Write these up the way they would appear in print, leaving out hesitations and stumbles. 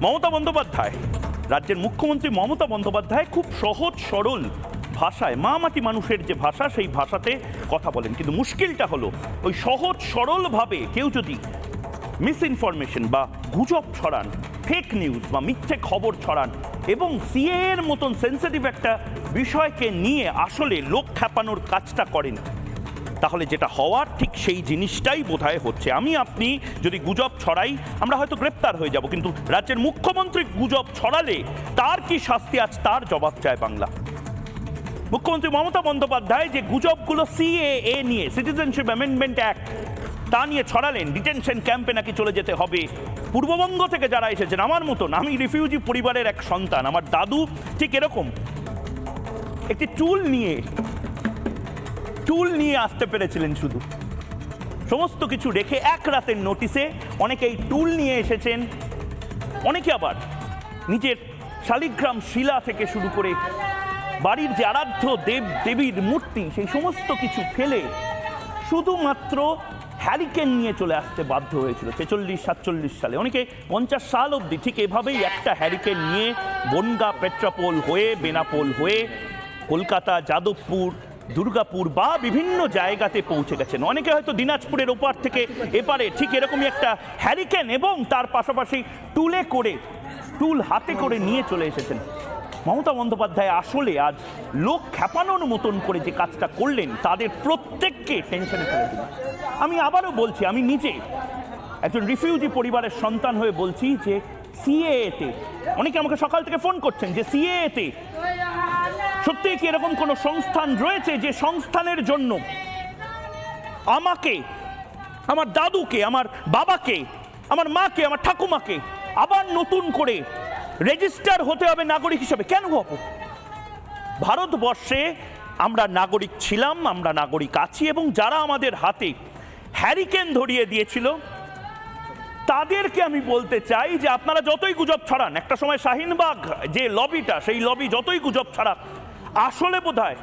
মমতা বন্দ্যোপাধ্যায়, রাজ্যের মুখ্যমন্ত্রী মমতা বন্দ্যোপাধ্যায় খুব সহজ সরল ভাষায়, মাটি মানুষের যে ভাষা সেই ভাষাতে কথা বলেন। কিন্তু মুশকিলটা হলো ওই সহজ সরলভাবে কেউ যদি মিস ইনফরমেশন বা গুজব ছড়ান, ফেক নিউজ বা মিথ্যে খবর ছড়ান এবং সিএ এর মতন সেন্সিটিভ একটা বিষয়কে নিয়ে আসলে লোক খ্যাপানোর কাজটা করেন, তাহলে যেটা হওয়ার ঠিক সেই জিনিসটাই বোধহয় হচ্ছে। আমি আপনি যদি গুজব ছড়াই আমরা হয়তো গ্রেপ্তার হয়ে যাব, কিন্তু রাজ্যের মুখ্যমন্ত্রী গুজব ছড়ালে তার কি শাস্তি, আজ তার জবাব চায় বাংলা। মুখ্যমন্ত্রী মমতা বন্দ্যোপাধ্যায় যে গুজবগুলো সিএএ নিয়ে, সিটিজেনশিপ অ্যামেন্ডমেন্ট অ্যাক্ট, তা নিয়ে ছড়ালেন, ডিটেনশন ক্যাম্পে নাকি চলে যেতে হবে, পূর্ববঙ্গ থেকে যারা এসেছেন, আমার মতন, আমি রিফিউজি পরিবারের এক সন্তান, আমার দাদু ঠিক এরকম একটি টুল নিয়ে আসতে পেরেছিলেন, শুধু সমস্ত কিছু রেখে এক রাতের নোটিশে অনেকে এই টুল নিয়ে এসেছেন। অনেকে আবার নিজের শালিগ্রাম শিলা থেকে শুরু করে বাড়ির যে আরাধ্য দেব দেবীর মূর্তি, সেই সমস্ত কিছু ফেলে শুধুমাত্র হ্যারিকেন নিয়ে চলে আসতে বাধ্য হয়েছিল 46-47 সালে। অনেকে 50 সাল অবধি ঠিক এভাবেই একটা হ্যারিকেন নিয়ে বনগাঁ, পেট্রাপোল হয়ে, বেনাপোল হয়ে কলকাতা, যাদবপুর, দুর্গাপুর বা বিভিন্ন জায়গাতে পৌঁছে গেছেন। অনেকে হয়তো দিনাজপুরের ওপার থেকে এপারে ঠিক এরকমই একটা হ্যারিকেন এবং তার পাশাপাশি টুল হাতে করে নিয়ে চলে এসেছেন। মমতা বন্দ্যোপাধ্যায় আসলে আজ লোক খ্যাপানোর মতন করে যে কাজটা করলেন, তাদের প্রত্যেককে টেনশনে ফেলে দিলেন। আমি আবারও বলছি, আমি নিজে একজন রিফিউজি পরিবারের সন্তান হয়ে বলছি যে সিএএতে, অনেকে আমাকে সকাল থেকে ফোন করছেন যে সিএএতে সত্যি কি এরকম কোনো সংস্থান রয়েছে যে সংস্থানের জন্য আমাকে, আমার দাদুকে, আমার বাবাকে, আমার মাকে, আমার ঠাকুমাকে আবার নতুন করে রেজিস্টার হতে হবে নাগরিক হিসেবে? কেন হব? ভারতবর্ষে আমরা নাগরিক ছিলাম, আমরা নাগরিক আছি, এবং যারা আমাদের হাতে হ্যারিকেন ধরিয়ে দিয়েছিল তাদেরকে আমি বলতে চাই যে আপনারা যতই গুজব ছড়ান, একটা সময় শাহিনবাগ যে লবিটা, সেই লবি যতই গুজব ছড়াক, আসলে বোধহয়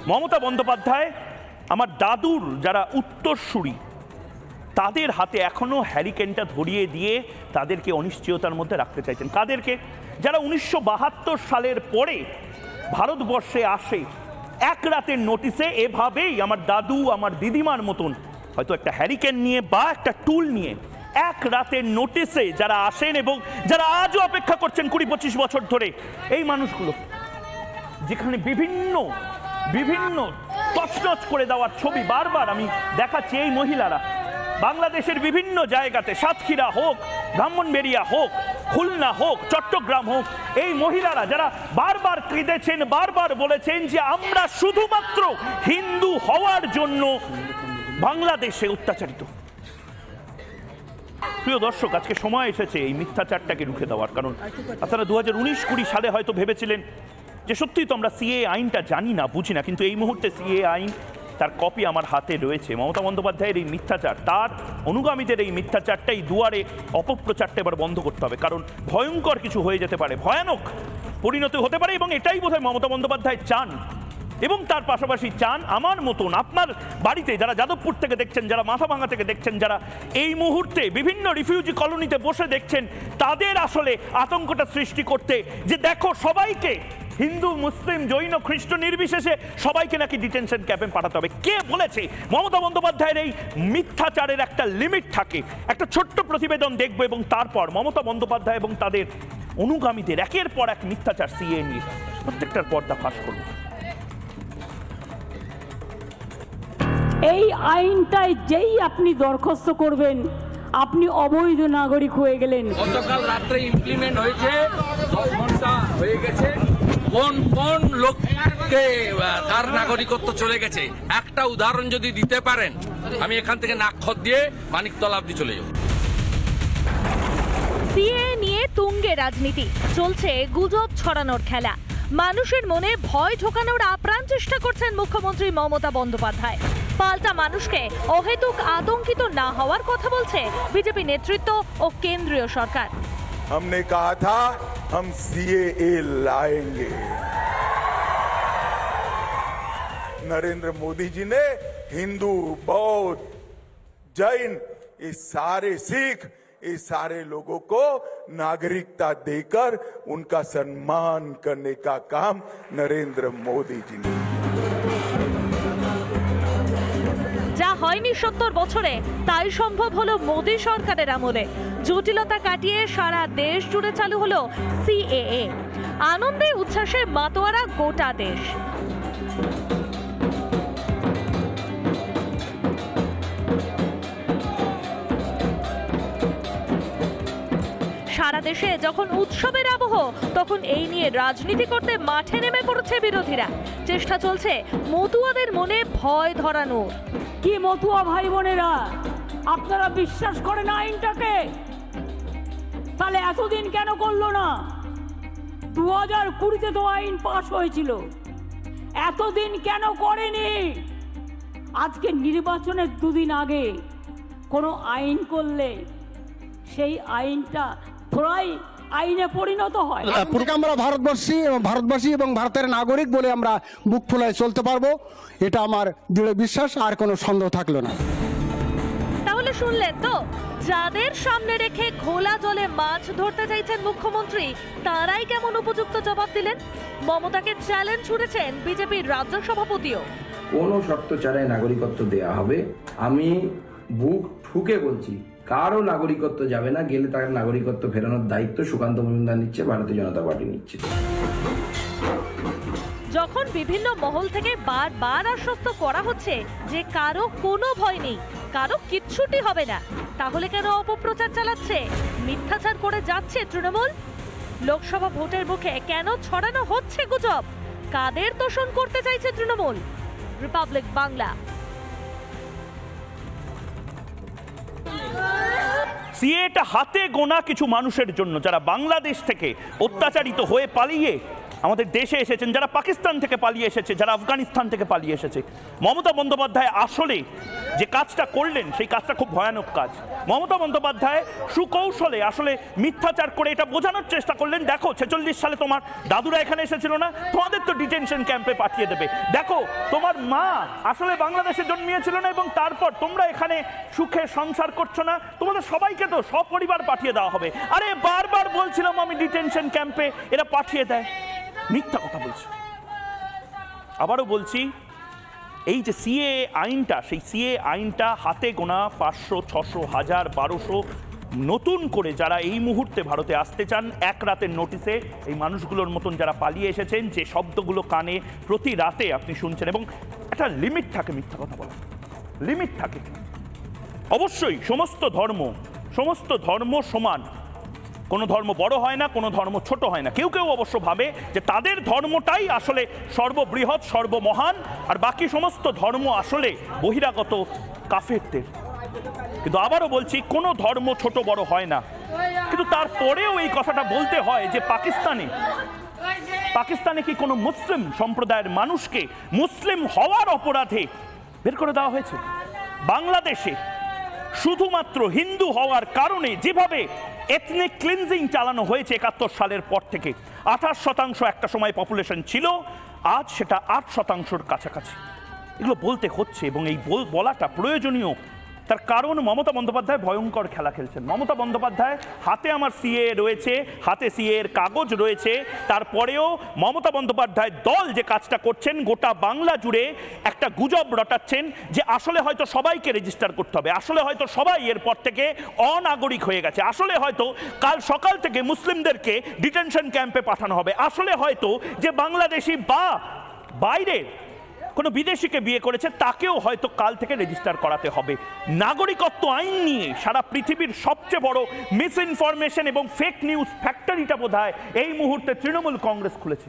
মমতা বন্দ্যোপাধ্যায় আমার দাদুর যারা উত্তরসূরি তাদের হাতে এখনো হ্যারিকেনটা ধরিয়ে দিয়ে তাদেরকে অনিশ্চয়তার মধ্যে রাখতে চাইছেন। কাদেরকে? যারা 1972 সালের পরে ভারতবর্ষে আসে এক রাতের নোটিশে, এভাবেই আমার দাদু, আমার দিদিমার মতন হয়তো একটা হ্যারিকেন নিয়ে বা একটা টুল নিয়ে এক রাতের নোটিশে যারা আসেন এবং যারা আজও অপেক্ষা করছেন 20-25 বছর ধরে, এই মানুষগুলো যেখানে বিভিন্ন তছনছ করে দেওয়ার ছবি বারবার আমি দেখাচ্ছি। এই মহিলারা বাংলাদেশের বিভিন্ন জায়গাতে, সাতক্ষীরা হোক, ব্রাহ্মণবেড়িয়া হোক, খুলনা হোক, চট্টগ্রাম হোক, এই মহিলারা যারা বারবার কেঁদেছেন, বারবার বলেছেন যে আমরা শুধুমাত্র হিন্দু হওয়ার জন্য বাংলাদেশে অত্যাচারিত। প্রিয় দর্শক, আজকে সময় এসেছে এই মিথ্যাচারটাকে রুখে দেওয়ার। কারণ আপনারা 2019-20 সালে হয়তো ভেবেছিলেন যে সত্যিই তো আমরা সিএ আইনটা জানি না, বুঝি না, কিন্তু এই মুহূর্তে সিএ আইন তার কপি আমার হাতে রয়েছে। মমতা বন্দ্যোপাধ্যায়ের এই মিথ্যাচার, তার অনুগামীদের এই মিথ্যাচারটাই দুয়ারে অপপ্রচারটা এবার বন্ধ করতে হবে। কারণ ভয়ঙ্কর কিছু হয়ে যেতে পারে, ভয়ানক পরিণতি হতে পারে, এবং এটাই বোধহয় মমতা বন্দ্যোপাধ্যায় চান। এবং তার পাশাপাশি চান আমার মতন আপনার বাড়িতে যারা যাদবপুর থেকে দেখছেন, যারা মাথাভাঙা থেকে দেখছেন, যারা এই মুহূর্তে বিভিন্ন রিফিউজি কলোনিতে বসে দেখছেন, তাদের আসলে আতঙ্কটা সৃষ্টি করতে যে দেখো সবাইকে, হিন্দু, মুসলিম, জৈন, খ্রিস্ট নির্বিশেষে সবাইকে নাকি ডিটেনশন ক্যাম্পে পাঠাতে হবে। কে বলেছে? মমতা বন্দ্যোপাধ্যায়ের এই মিথ্যাচারের একটা লিমিট থাকে। একটা ছোট্ট প্রতিবেদন দেখব এবং তারপর মমতা বন্দ্যোপাধ্যায় এবং তাদের অনুগামীদের একের পর এক মিথ্যাচার সিএ নিয়ে প্রত্যেকটার পর্দা ফাঁস করব। এই আইনটাই যেই আপনি দরখাস্ত করবেন, আপনি অবৈধ নাগরিক হয়ে গেলেন। গতকাল রাত্রে ইমপ্লিমেন্ট হয়েছে, 10 ঘন্টা হয়ে গেছে। কোন কোন লোককে কার নাগরিকত্ব চলে গেছে একটা উদাহরণ যদি দিতে পারেন, আমি এখান থেকে নাকখত দিয়ে মানিকতলা অবধি চলে যাব। সিএ নিয়ে তুঙ্গে রাজনীতি চলছে, গুজব ছড়ানোর খেলা, মানুষের মনে ভয় ঢোকানোর আপ্রাণ চেষ্টা করছেন মুখ্যমন্ত্রী মমতা বন্দ্যোপাধ্যায়। পাল্টা মানুষকে অহেতুক আতঙ্কিত না হওয়ার কথা বলছে বিজেপি নেতৃত্ব ও কেন্দ্রীয় সরকার। हमने कहा था हम सीएए लाएंगे। नरेंद्र मोदी जी ने हिंदू, बौद्ध, जैन, ये सारे सिख इस सारे लोगों को नागरिकता देकर उनका सम्मान करने का काम नरेंद्र मोदी जी ने যা হয়নি 70 বছরে তাই সম্ভব হলো মোদী সরকারের আমলে। জটিলতা কাটিয়ে সারা দেশ জুড়ে চালু হলো সিএএ। আনন্দে উচ্ছ্বাসে মাতোয়ারা গোটা দেশ। সারা দেশে যখন উৎসবের আবহ, তখন এই নিয়ে রাজনীতি করতে মাঠে নেমে পড়েছে বিরোধীরা। চেষ্টা চলছে মতুয়াদের মনে ভয় ধরানোর। কি মতুয়া ভাই বোনেরা, আপনারা বিশ্বাস করেন আইনটাকে? তাহলে এতদিন কেন করলো না? 2020-তে তো আইন পাশ হয়েছিল, এতদিন কেন করেনি? আজকে নির্বাচনের 2 দিন আগে কোনো আইন করলে সেই আইনটা থোড়াই আইনে পরিণত হয়। পুরো আমরা ভারতবাসী এবং ভারতের নাগরিক বলে আমরা বুক ফুলায় চলতে পারবো, এটা আমার দৃঢ় বিশ্বাস, আর কোনো সন্দেহ থাকলো না। তাহলে শুনলেন তো, যাদের সামনে রেখে খোলা জলে মাছ ধরতে চাইছেন মুখ্যমন্ত্রী, তারাই কেমন উপযুক্ত জবাব দিলেন। মমতাকে চ্যালেঞ্জ ছুড়েছেন বিজেপির রাজ্য সভাপতিও। কোনো শর্ত ছাড়াই নাগরিকত্ব দেয়া হবে। আমি বুক ঠুকে বলছি, কারো নাগরিকত্ব যাবে না, গেলে তার নাগরিকত্ব ফেরানোর দায়িত্ব সুকান্ত মজুমদার নিচ্ছে, ভারতীয় জনতা পার্টি নিচ্ছে। যখন বিভিন্ন মহল থেকে বারবার আশ্বস্ত করা হচ্ছে যে কারো কোনো ভয় নেই, কারো কিচ্ছুটি হবে না, তাহলে কেন অপপ্রচার চালাচ্ছে, মিথ্যাচার করে যাচ্ছে তৃণমূল? লোকসভা ভোটের মুখে কেন ছড়ানো হচ্ছে গুজব? কাদের তোষণ করতে চাইছে তৃণমূল? রিপাবলিক বাংলা। সিএটা হাতে গোনা কিছু মানুষের জন্য, যারা বাংলাদেশ থেকে অত্যাচারিত হয়ে পালিয়ে আমাদের দেশে এসেছেন, যারা পাকিস্তান থেকে পালিয়ে এসেছে, যারা আফগানিস্তান থেকে পালিয়ে এসেছে। মমতা বন্দ্যোপাধ্যায় আসলে যে কাজটা করলেন, সেই কাজটা খুব ভয়ানক কাজ। মমতা বন্দ্যোপাধ্যায় সুকৌশলে আসলে মিথ্যাচার করে এটা বোঝানোর চেষ্টা করলেন, দেখো 46 সালে তোমার দাদুরা এখানে এসেছিল না, তোমাদের তো ডিটেনশন ক্যাম্পে পাঠিয়ে দেবে। দেখো তোমার মা আসলে বাংলাদেশে জন্মিয়েছিল না, এবং তারপর তোমরা এখানে সুখে সংসার করছো না, তোমাদের সবাইকে তো সপরিবার পাঠিয়ে দেওয়া হবে। আরে বারবার বলছিলাম আমি ডিটেনশন ক্যাম্পে, এরা পাঠিয়ে দেয়। মিথ্যা কথা বলছি। আবারও বলছি, এই যে সিএ আইনটা, সেই সিএ আইনটা হাতে গোনা 500, 600, 1000, 1200 নতুন করে যারা এই মুহূর্তে ভারতে আসতে চান, এক রাতের নোটিসে এই মানুষগুলোর মতন যারা পালিয়ে এসেছেন, যে শব্দগুলো কানে প্রতি রাতে আপনি শুনছেন, এবং একটা লিমিট থাকে মিথ্যা কথা বলা, লিমিট থাকে। অবশ্যই সমস্ত ধর্ম সমান, কোনো ধর্ম বড় হয় না, কোনো ধর্ম ছোট হয় না। কেউ কেউ অবশ্য ভাবে যে তাদের ধর্মটাই আসলে সর্ববৃহৎ, সর্বমহান, আর বাকি সমস্ত ধর্ম আসলে বহিরাগত কাফেরদের। কিন্তু আবারও বলছি, কোনো ধর্ম ছোট বড় হয় না। কিন্তু তারপরেও এই কথাটা বলতে হয় যে পাকিস্তানে কি কোনো মুসলিম সম্প্রদায়ের মানুষকে মুসলিম হওয়ার অপরাধে বের করে দেওয়া হয়েছে? বাংলাদেশে শুধুমাত্র হিন্দু হওয়ার কারণে যেভাবে এথনিক ক্লিনজিং চালানো হয়েছে 71 সালের পর থেকে, 28% একটা সময় পপুলেশন ছিল, আজ সেটা 8%-র কাছাকাছি। এগুলো বলতে হচ্ছে, এবং এই বলাটা প্রয়োজনীয়। তার কারণ মমতা বন্দ্যোপাধ্যায় ভয়ঙ্কর খেলা খেলছেন। মমতা বন্দ্যোপাধ্যায় হাতে আমার সিএ রয়েছে, হাতে সিএ এর কাগজ রয়েছে, তারপরেও মমতা বন্দ্যোপাধ্যায় দল যে কাজটা করছেন, গোটা বাংলা জুড়ে একটা গুজব রটাচ্ছেন যে আসলে হয়তো সবাইকে রেজিস্টার করতে হবে, আসলে হয়তো সবাই এরপর থেকে অনাগরিক হয়ে গেছে, আসলে হয়তো কাল সকাল থেকে মুসলিমদেরকে ডিটেনশন ক্যাম্পে পাঠানো হবে, আসলে হয়তো যে বাংলাদেশি বা বাইরে কোনো বিদেশিকে বিয়ে করেছে তাকেও হয়তো কাল থেকে রেজিস্টার করাতে হবে। নাগরিকত্ব আইন নিয়ে সারা পৃথিবীর সবচেয়ে বড় মিস ইনফরমেশন এবং ফেক নিউজ ফ্যাক্টরিটা বোধহয় এই মুহূর্তে তৃণমূল কংগ্রেস খুলেছে।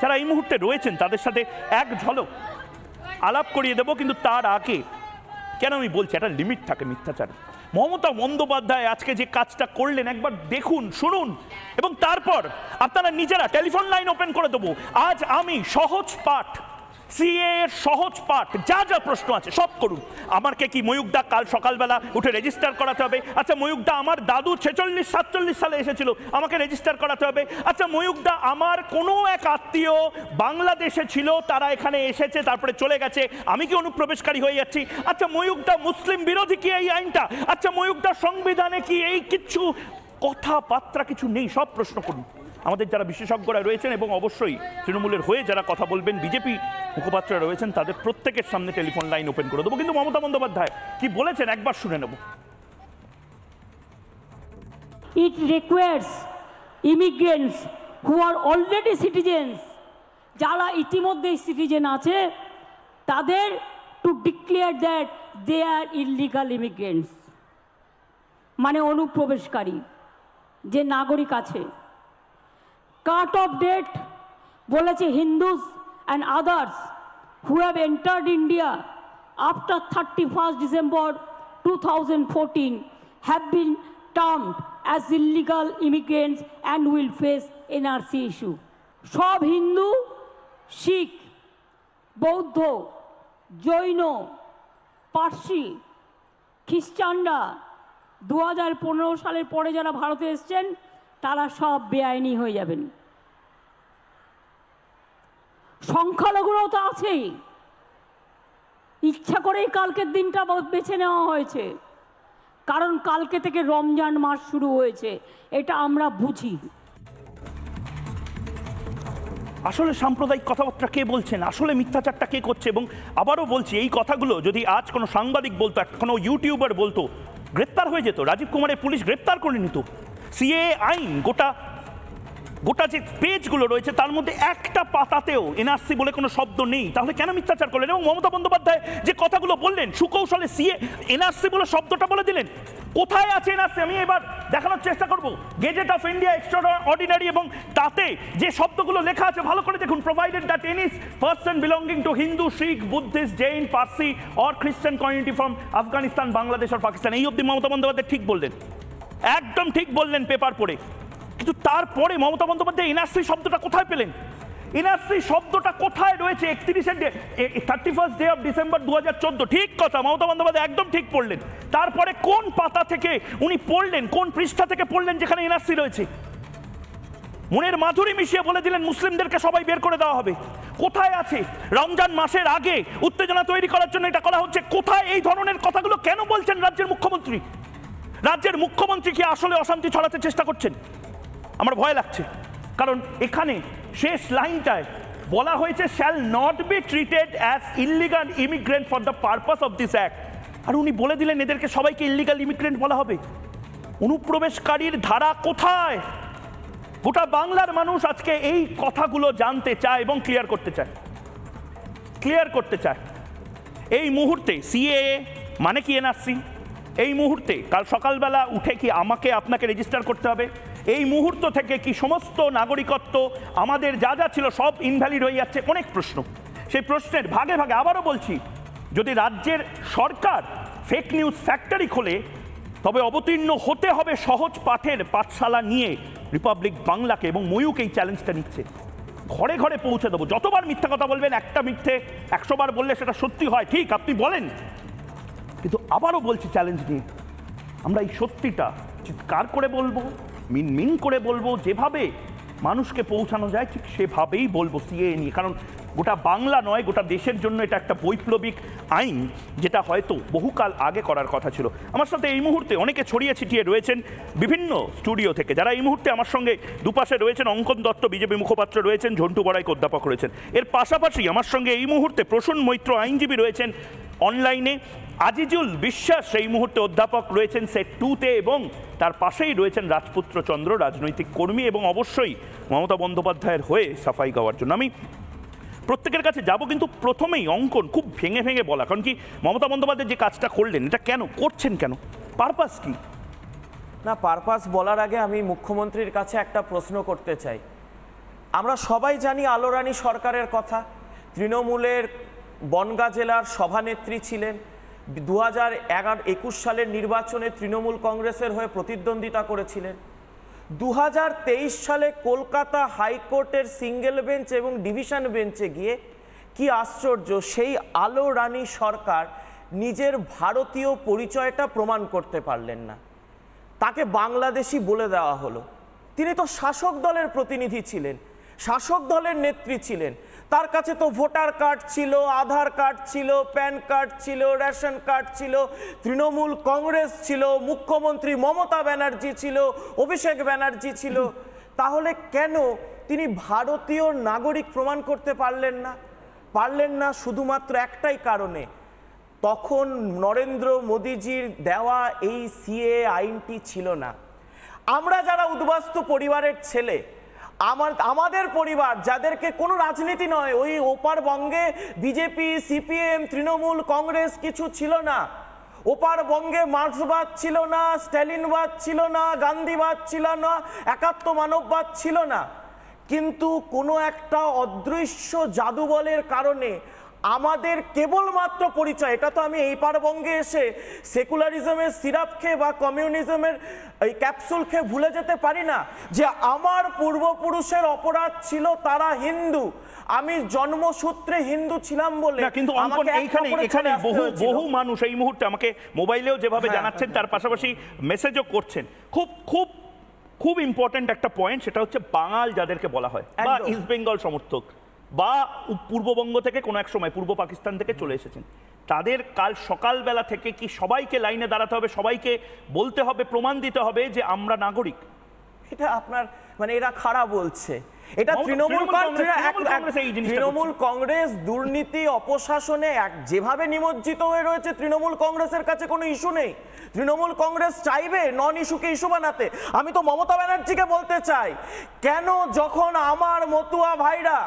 যারা এই মুহূর্তে রয়েছেন তাদের সাথে এক ঝলক আলাপ করিয়ে দেব, কিন্তু তার আগে কেন আমি বলছি, একটা লিমিট থাকে মিথ্যাচার। মমতা বন্দ্যোপাধ্যায় আজকে যে কাজটা করলেন একবার দেখুন, শুনুন, এবং তারপর আপনারা নিজেরা টেলিফোন লাইন ওপেন করে দেবো। আজ আমি সহজ পাঠ সিএ এর সহজ পাঠ, যা যা প্রশ্ন আছে সব করুন। আমাকে কি ময়ূকদা কাল সকালবেলা উঠে রেজিস্টার করাতে হবে? আচ্ছা ময়ূকদা আমার দাদু 46-47 সালে এসেছিল, আমাকে রেজিস্টার করাতে হবে। আচ্ছা ময়ূকদা আমার কোনো এক আত্মীয় বাংলাদেশে ছিল, তারা এখানে এসেছে তারপরে চলে গেছে, আমি কি অনুপ্রবেশকারী হয়ে যাচ্ছি? আচ্ছা ময়ূকদা মুসলিম বিরোধী কি এই আইনটা? আচ্ছা ময়ূকদা সংবিধানে কি এই কিছু কথাবার্তা কিছু নেই? সব প্রশ্ন করুন। আমাদের যারা বিশেষজ্ঞরা রয়েছেন এবং অবশ্যই তৃণমূলের হয়ে যারা কথা বলবেন, বিজেপি মুখপাত্ররা রয়েছেন, তাদের প্রত্যেকের সামনে টেলিফোন লাইন ওপেন করে দেবো। কিন্তু মমতা বন্দ্যোপাধ্যায় কি বলেছেন একবার শুনে নেব। It requires immigrants who are already citizens, যারা ইতিমধ্যে সিটিজেন আছে, তাদের to declare that they are illegal immigrants, মানে অনুপ্রবেশকারী যে নাগরিক আছে। কাট অফ ডেট বলেছে Hindus and others who have entered India after 31 December 2014 have been termed as illegal immigrants and will face NRC issue. সব হিন্দু, শিখ, বৌদ্ধ, জৈন, পার্সি, খ্রিস্টানরা 2015 সালের পরে যারা ভারতে এসছেন তারা সব বেআইনি হয়ে যাবেন। সংখ্যালঘুরাও তো আছেই, ইচ্ছা করেই কালকের দিনটা বেছে নেওয়া হয়েছে, কারণ কালকে থেকে রমজান মাস শুরু হয়েছে, এটা আমরা বুঝি। আসলে সাম্প্রদায়িক কথাবার্তা কে বলছেন, আসলে মিথ্যাচারটা কে করছে? এবং আবারও বলছি, এই কথাগুলো যদি আজ কোনো সাংবাদিক বলতো, কোনো ইউটিউবার বলতো, গ্রেপ্তার হয়ে যেত। রাজীব কুমারের পুলিশ গ্রেপ্তার করে নিত। সিএ আইন গোটা যে পেজগুলো রয়েছে তার মধ্যে একটা পাতাতেও এনআরসি বলে কোনো শব্দ নেই। তাহলে কেন মিথ্যাচার করলেন? এবং মমতা বন্দ্যোপাধ্যায় যে কথাগুলো বললেন, সুকৌশলে সিএ এনআরসি বলে শব্দটা বলে দিলেন। কোথায় আছে এনআরসি? আমি এবার দেখানোর চেষ্টা করব। গেজেট অফ ইন্ডিয়া এক্সট্রা অর্ডিনারি, এবং তাতে যে শব্দগুলো লেখা আছে ভালো করে দেখুন। Provided that any person belonging to Hindu, Sikh, Buddhist, Jain, Parsi or Christian community from Afghanistan, Bangladesh আর পাকিস্তান। এই অবধি মমতা বন্দ্যোপাধ্যায় ঠিক বললেন, একদম ঠিক বললেন পেপার পড়ে। কিন্তু তারপরে মমতা বন্দ্যোপাধ্যায় এনআরসি শব্দটা কোথায় পেলেন? এনআরসি শব্দটা কোথায় রয়েছে? 31 ডে অফ ডিসেম্বর 2014। ঠিক কথা, মমতা বন্দ্যোপাধ্যায় একদম ঠিক পড়লেন। তারপরে কোন পাতা থেকে উনি পড়লেন, কোন পৃষ্ঠা থেকে পড়লেন যেখানে এনআরসি রয়েছে? মনের মাধুরী মিশিয়ে বলে দিলেন মুসলিমদেরকে সবাই বের করে দেওয়া হবে। কোথায় আছে? রমজান মাসের আগে উত্তেজনা তৈরি করার জন্য এটা করা হচ্ছে। কোথায় এই ধরনের কথাগুলো কেন বলছেন রাজ্যের মুখ্যমন্ত্রী? রাজ্যের মুখ্যমন্ত্রী কি আসলে অশান্তি ছড়াতে চেষ্টা করছেন? আমার ভয় লাগছে, কারণ এখানে শেষ লাইনটায় বলা হয়েছে shall not be treated as illegal immigrant for the purpose of this act. আর উনি বলে দিলেন এদেরকে সবাইকে ইলিগাল ইমিগ্রেন্ট বলা হবে। অনুপ্রবেশকারীর ধারা কোথায়? গোটা বাংলার মানুষ আজকে এই কথাগুলো জানতে চায় এবং ক্লিয়ার করতে চায়। এই মুহূর্তে সিএএ মানে কি এনআরসি? এই মুহূর্তে কাল সকালবেলা উঠে কি আমাকে আপনাকে রেজিস্টার করতে হবে? এই মুহূর্ত থেকে কি সমস্ত নাগরিকত্ব আমাদের যা যা ছিল সব ইনভ্যালিড হয়ে যাচ্ছে? অনেক প্রশ্ন। সেই প্রশ্নের ভাগে ভাগে আবারও বলছি, যদি রাজ্যের সরকার ফেক নিউজ ফ্যাক্টরি খোলে তবে অবতীর্ণ হতে হবে সহজ পাঠের পাঠশালা নিয়ে রিপাবলিক বাংলাকে। এবং ময়ূক এই চ্যালেঞ্জটা নিচ্ছে, ঘরে ঘরে পৌঁছে দেবো। যতবার মিথ্যা কথা বলবেন, একটা মিথ্যে 100 বার বললে সেটা সত্যি হয়, ঠিক আপনি বলেন, কিন্তু আবারও বলছি চ্যালেঞ্জ নিয়ে আমরা এই সত্যিটা চিৎকার করে বলবো, মিনমিন করে বলবো, যেভাবে মানুষকে পৌঁছানো যায় ঠিক সেভাবেই বলবো সিএএ নিয়ে। কারণ গোটা বাংলা নয়, গোটা দেশের জন্য এটা একটা বৈপ্লবিক আইন, যেটা হয়তো বহুকাল আগে করার কথা ছিল। আমার সাথে এই মুহূর্তে অনেকে ছড়িয়ে ছিটিয়ে রয়েছেন বিভিন্ন স্টুডিও থেকে, যারা এই মুহূর্তে আমার সঙ্গে দুপাশে রয়েছেন। অঙ্কন দত্ত বিজেপি মুখপাত্র রয়েছেন, ঝন্টু বড়াইক অধ্যাপক রয়েছেন। এর পাশাপাশি আমার সঙ্গে এই মুহূর্তে প্রসূন মৈত্র আইনজীবী রয়েছেন অনলাইনে, আজিজুল বিশ্বাস এই মুহূর্তে অধ্যাপক রয়েছেন সেট 2-তে, এবং তার পাশেই রয়েছেন রাজপুত্র চন্দ্র, রাজনৈতিক কর্মী এবং অবশ্যই মমতা বন্দ্যোপাধ্যায়ের হয়ে সাফাই গাওয়ার জন্য। আমি প্রত্যেকের কাছে যাব, কিন্তু প্রথমেই অঙ্কন খুব ভেঙে ভেঙে বলা, কারণ কি মমতা বন্দ্যোপাধ্যায় যে কাজটা করলেন এটা কেন করছেন, কেন, পারপাস কি? না, পারপাস বলার আগে আমি মুখ্যমন্ত্রীর কাছে একটা প্রশ্ন করতে চাই। আমরা সবাই জানি আলোরানী সরকারের কথা। তৃণমূলের বনগাঁ জেলার সভানেত্রী ছিলেন। 2021 সালের নির্বাচনে তৃণমূল কংগ্রেসের হয়ে প্রতিদ্বন্দ্বিতা করেছিলেন। 2023 সালে কলকাতা হাইকোর্টের সিঙ্গেল বেঞ্চ এবং ডিভিশন বেঞ্চে গিয়ে কি আশ্চর্য, সেই আলো রানী সরকার নিজের ভারতীয় পরিচয়টা প্রমাণ করতে পারলেন না, তাকে বাংলাদেশি বলে দেওয়া হলো। তিনি তো শাসক দলের প্রতিনিধি ছিলেন, শাসক দলের নেত্রী ছিলেন, তার কাছে তো ভোটার কার্ড ছিল, আধার কার্ড ছিল, প্যান কার্ড ছিল, রেশন কার্ড ছিল, তৃণমূল কংগ্রেস ছিল, মুখ্যমন্ত্রী মমতা ব্যানার্জি ছিল, অভিষেক ব্যানার্জি ছিল। তাহলে কেন তিনি ভারতীয় নাগরিক প্রমাণ করতে পারলেন না? পারলেন না শুধুমাত্র একটাই কারণে, তখন নরেন্দ্র মোদীজির দেওয়া এই সিএ আইনটি ছিল না। আমরা যারা উদ্বাস্তু পরিবারের ছেলে, আমাদের পরিবার যাদেরকে কোনো রাজনীতি নয়, ওই ওপার বঙ্গে বিজেপি, সিপিএম, তৃণমূল কংগ্রেস কিছু ছিল না, ওপার বঙ্গে মার্ক্সবাদ ছিল না, স্ট্যালিনবাদ ছিল না, গান্ধীবাদ ছিল না, একাত্ম মানববাদ ছিল না, কিন্তু কোনো একটা অদৃশ্য জাদুবলের কারণে আমাদের কেবলমাত্র পরিচয়, এটা তো আমি এই পারবঙ্গে এসে সেকুলারিজমের সিরাপ খেয়ে বা কমিউনিজমের এই ক্যাপসুল খেয়ে ভুলে যেতে পারি না যে আমার পূর্বপুরুষের অপরাধ ছিল তারা হিন্দু, আমি জন্মসূত্রে হিন্দু ছিলাম বলে। কিন্তু এখানে বহু মানুষ এই মুহূর্তে আমাকে মোবাইলেও যেভাবে জানাচ্ছেন, তার পাশাপাশি মেসেজও করছেন। খুব খুব খুব ইম্পর্টেন্ট একটা পয়েন্ট, সেটা হচ্ছে বাঙাল যাদেরকে বলা হয় বা ইস্ট বেঙ্গল সমর্থক বা পূর্ববঙ্গ থেকে কোনো এক সময় পূর্ব পাকিস্তান থেকে চলে এসেছেন, তাদের কাল সকালবেলা থেকে কি সবাইকে লাইনে দাঁড়াতে হবে, সবাইকে বলতে হবে, প্রমাণ দিতে হবে যে আমরা নাগরিক? এটা আপনার মানে এরা খারাপ বলছে, এটা তৃণমূল কংগ্রেস দুর্নীতি অপশাসনে যেভাবে নিমজ্জিত হয়ে রয়েছে, তৃণমূল কংগ্রেসের কাছে কোনো ইস্যু নেই। তৃণমূল কংগ্রেস চাইবে নন ইস্যুকে ইস্যু বানাতে। আমি তো মমতা ব্যানার্জিকে বলতে চাই, কেন যখন আমার মতুয়া ভাইরা